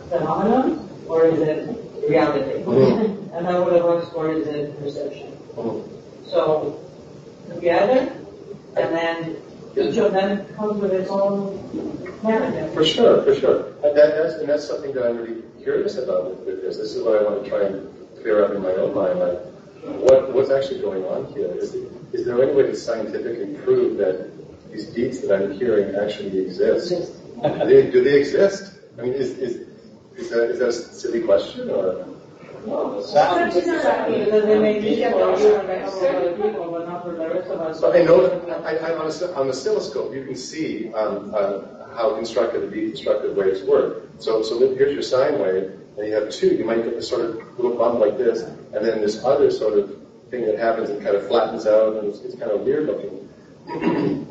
Speaker 9: phenomenon or is it reality? Mm-hmm. And how would it work, or is it perception? Mm-hmm. So together, and then comes with its own mechanism.
Speaker 3: For sure, for sure. And that's something that I'm really curious about with this. This is what I want to try and clear up in my own mind. Like, what's actually going on here? Is there any way to scientifically prove that these beats that I'm hearing actually exist? Do they exist? I mean, is that a silly question, or?
Speaker 9: No, sound because they may be for you and a couple of other people, but not for the rest of us.
Speaker 3: But I know that on the oscilloscope you can see how constructed and deconstructed waves work. So here's your sine wave, and you have two. You might get this sort of little bump like this, and then this other sort of thing that happens and kind of flattens out, and it's kind of weird looking.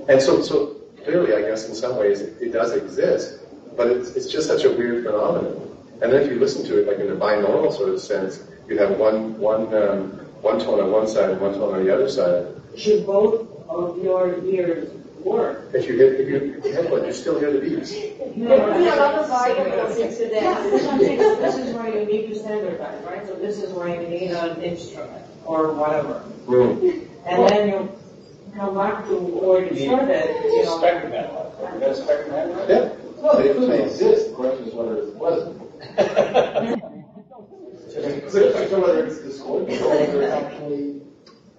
Speaker 3: And so clearly, I guess in some ways it does exist, but it's just such a weird phenomenon. And then if you listen to it like in a binaural sort of sense, you have one tone on one side and one tone on the other side.
Speaker 9: Should both of your ears work?
Speaker 3: If you hit one, you still hear the beats.
Speaker 9: No, a lot of variables into that. This is where you need to standardize, right? So this is where you need an instrument or whatever. And then you come back to where you started.
Speaker 5: Spectrum analyzer. You got a spectrum analyzer?
Speaker 3: Yeah.
Speaker 10: Well, they clearly exist. The question is whether it's pleasant. So whether it's discordant or whether it's actually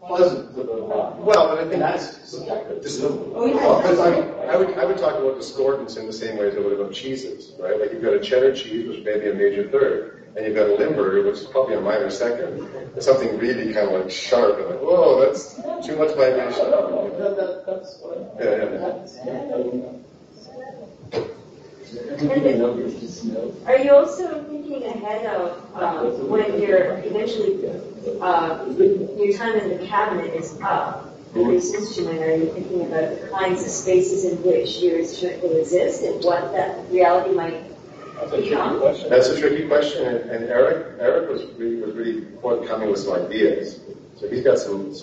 Speaker 10: pleasant to the body.
Speaker 3: Well, but I think
Speaker 10: that's subjective.
Speaker 3: I would talk about discordance in the same way as I would about cheeses, right? Like you've got a cheddar cheese, which may be a major third, and you've got a Limburger, which is probably a minor second. It's something really kind of like sharp and like, whoa, that's too much vibration.
Speaker 10: That's what
Speaker 11: Are you also thinking ahead of when you're eventually your time in the cabinet is up with this instrument? Are you thinking about the kinds of spaces in which your instrument will exist and what that reality might become?
Speaker 3: That's a tricky question, and Eric was really forthcoming with some ideas. So he's got some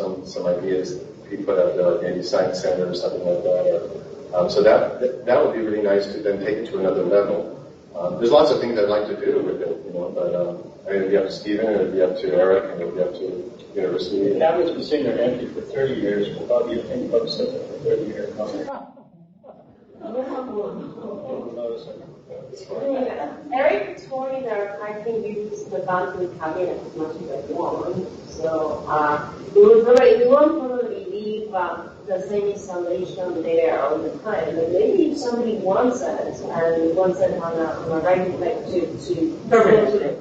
Speaker 3: ideas he put out there, like maybe Science Center or something like that. So that would be really nice to then take it to another level. There's lots of things I'd like to do with it, but it'd be up to Stephen, and it'd be up to Eric, and it'd be up to university.
Speaker 5: The cabinet's been sitting there empty for 30 years. We'll probably think about sitting there for 30 years.
Speaker 1: Eric told me that I can use the boundary cabinet as much as I want. So we won't probably leave the same installation there all the time. But maybe if somebody wants it and wants it on a regular, like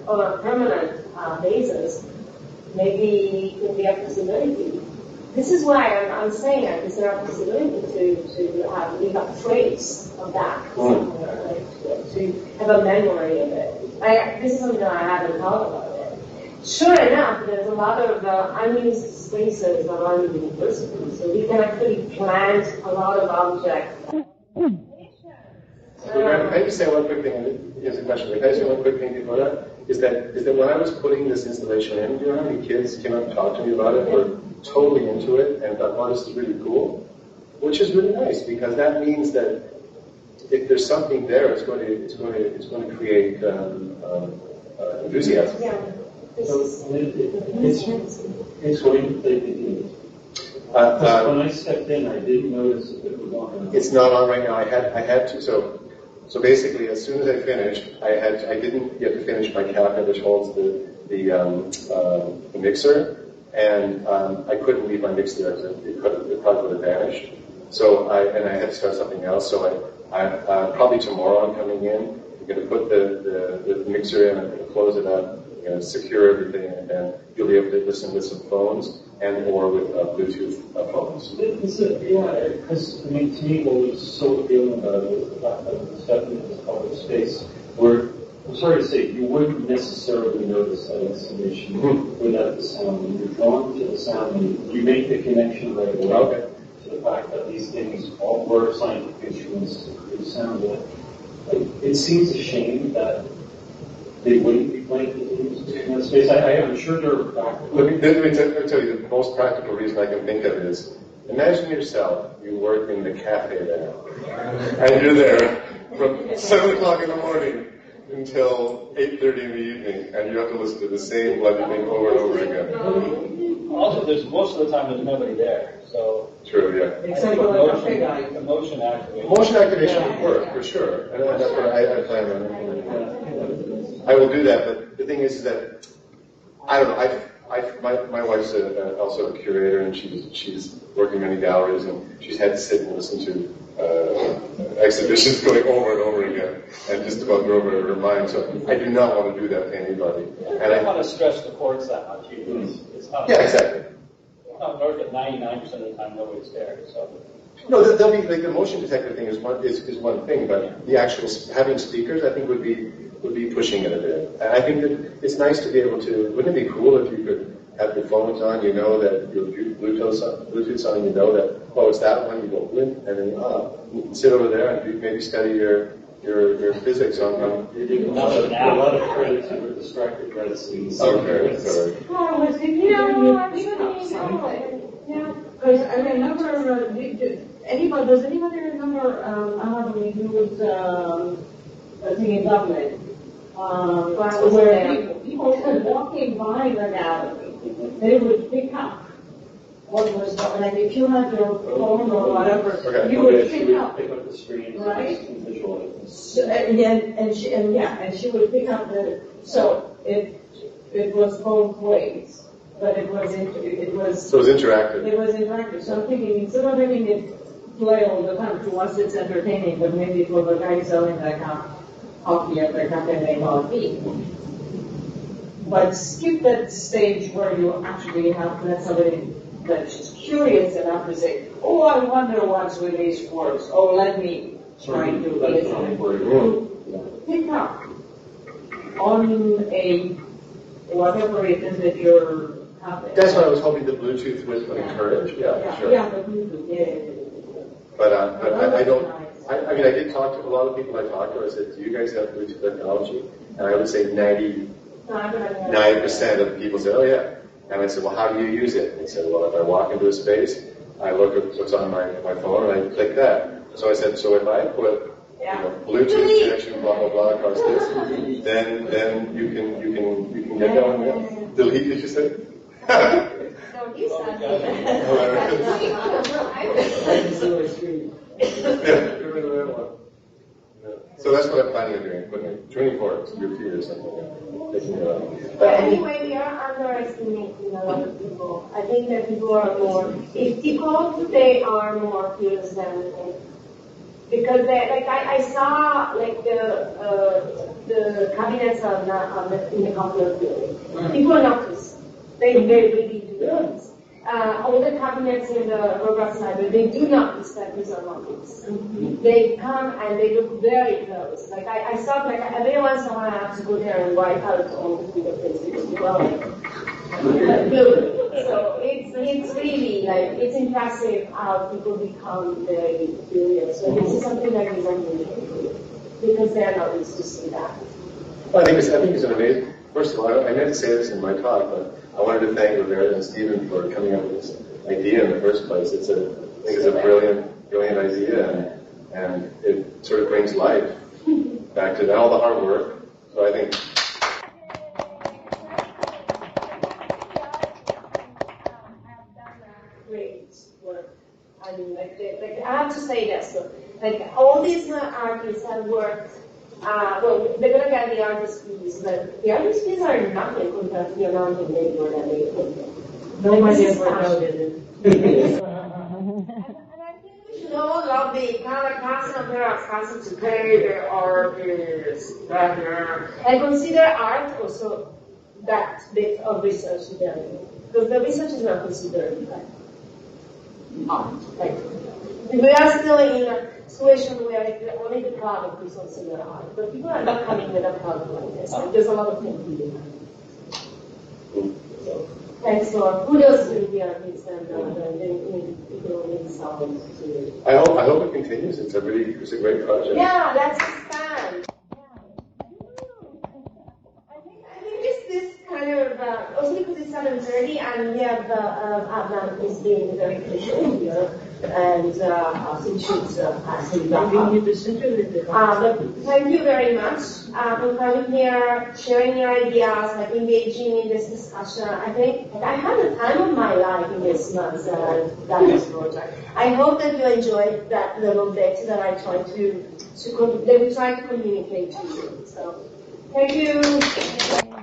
Speaker 1: on a permanent basis, maybe it can be a possibility. This is why I'm saying it. Is there a possibility to leave a trace of that somewhere, like, to have a memory of it? This is something that I haven't thought about it. Sure enough, there's a lot of unused spaces around the university, so we can actually plant a lot of objects.
Speaker 3: Can I just say one quick thing? Here's a question. Can I say one quick thing before that? Is that when I was putting this installation in, do you know how many kids came up and talked to me about it? Were totally into it and thought, "Oh, this is really cool," which is really nice because that means that if there's something there, it's going to create enthusiasm.
Speaker 1: Yeah.
Speaker 12: It's going to take the unit. When I stepped in, I didn't notice if it was on.
Speaker 3: It's not on right now. I had to. So basically, as soon as I finished, I didn't get to finish my cabinet, which holds the mixer, and I couldn't leave my mixer there because it probably would have vanished. So I had to start something else. So I probably tomorrow I'm coming in. I'm going to put the mixer in and close it up, secure everything, and then you'll be able to listen with some phones and or with Bluetooth phones.
Speaker 12: Yeah, because to me what was so appealing about it was the fact that it's definitely this public space where, I'm sorry to say, you wouldn't necessarily notice that installation without the sound. And you're drawn to the sound, and you make the connection right away to the fact that these things all were scientific instruments to produce sound. It seems a shame that they wouldn't be playing in that space. I'm sure they're practical.
Speaker 3: Let me tell you the most practical reason I can think of is, imagine yourself, you work in the cafe there, and you're there from 7 o'clock in the morning until 8:30 in the evening, and you have to listen to the same bloody thing over and over again.
Speaker 5: Also, there's most of the time there's nobody there, so.
Speaker 3: True, yeah.
Speaker 9: Except for the cafe guy.
Speaker 5: Emotion activation.
Speaker 3: Motion activation would work, for sure. And that's what I plan on implementing. I will do that, but the thing is that, I don't know, my wife's also a curator, and she's worked in many galleries, and she's had to sit and listen to exhibitions going over and over again, and just about go over her mind. So I do not want to do that to anybody.
Speaker 5: And I don't want to stress the courts that much either. It's not.
Speaker 3: Yeah, exactly.
Speaker 5: It's not north at 99% of the time nobody's there. So.
Speaker 3: No, there'll be like the motion detector thing is one thing, but the actual having speakers, I think, would be pushing it a bit. And I think that it's nice to be able to. Wouldn't it be cool if you could have your phones on, you know that your Bluetooth's on, you know that, oh, it's that one, you go blink, and then you can sit over there and maybe study your physics on.
Speaker 12: You're giving a lot of credit to the distracted reticence.
Speaker 3: Okay, sorry.
Speaker 9: Well, I was thinking because I remember, does anybody remember, who was a thing in Dublin? Where people walking by the gallery, they would pick up what was, like if you had your phone or whatever, you would pick up
Speaker 12: the screen,
Speaker 9: right?
Speaker 12: So,
Speaker 9: and she would pick up the, so it was both ways, but it was
Speaker 3: So it was interactive.
Speaker 9: It was interactive. So I'm thinking, instead of having it play all the time, to us it's entertaining, but maybe for the guy selling the coffee at the cafe may not be. But skip that stage where you actually have to let somebody that's just curious enough to say, oh, I wonder what's with these words. Oh, let me try to pick up on a whatever it is that you're having.
Speaker 3: That's what I was hoping the Bluetooth would encourage. Yeah, sure.
Speaker 9: Yeah, the Bluetooth, yeah.
Speaker 3: But I don't. I mean, I did talk to a lot of people I talked to. I said, do you guys have Bluetooth technology? And I would say 99% of the people said, oh yeah. And I said, well, how do you use it? And they said, well, if I walk into a space, I look at what's on my phone and I click that. So I said, so if I put Bluetooth connection, blah blah blah across this, then you can get going. Yeah. Delete, did you say?
Speaker 1: Don't use
Speaker 3: So that's what I'm planning on doing, putting a training for your feet or something.
Speaker 1: But anyway, we are underestimating a lot of people. I think that people are more ethical, they are more curious than we think. Because I saw like the cabinets in the computer building. People notice. They really do notice. All the cabinets in the Roberts Library, they do notice that these are not books. They come and they look very close. Like I thought, like every once in a while I have to go there and wipe out all the fingerprints because you are like so it's really like it's impressive how people become very curious. So this is something that is unusual because they are not used to see that.
Speaker 3: Well, I think it's an amazing. First of all, I meant to say this in my talk, but I wanted to thank Roberta and Stephen for coming up with this idea in the first place. I think it's a brilliant idea, and it sort of brings life back to all the hard work. So I think.
Speaker 1: Great work. I mean, like I have to say this. So, like all these artists have worked. Well, they're gonna get the artist fees, but the artist fees are nothing compared to the amount of labor that they put.
Speaker 9: Nobody ever noted it.
Speaker 1: And I think we should all love the kind of concept to pay the artists. And consider art also that bit of research there. Because the research is not considered like art. Like, we are still in a situation where only the product is considered art. But people are not coming with a product like this. Like, there's a lot of things we do. So, thanks for kudos to the artists and people in sound.
Speaker 3: I hope it continues. It's a great project.
Speaker 1: Yeah, that's fun. I think this kind of also because it's 7:30 and we have Adnan is being very crucial here. and so should say that. But thank you very much for coming here, sharing your ideas, like engaging in this discussion. I think I had the time of my life in this month that this project. I hope that you enjoyed that little bit that I tried that we tried to communicate to you. So thank you.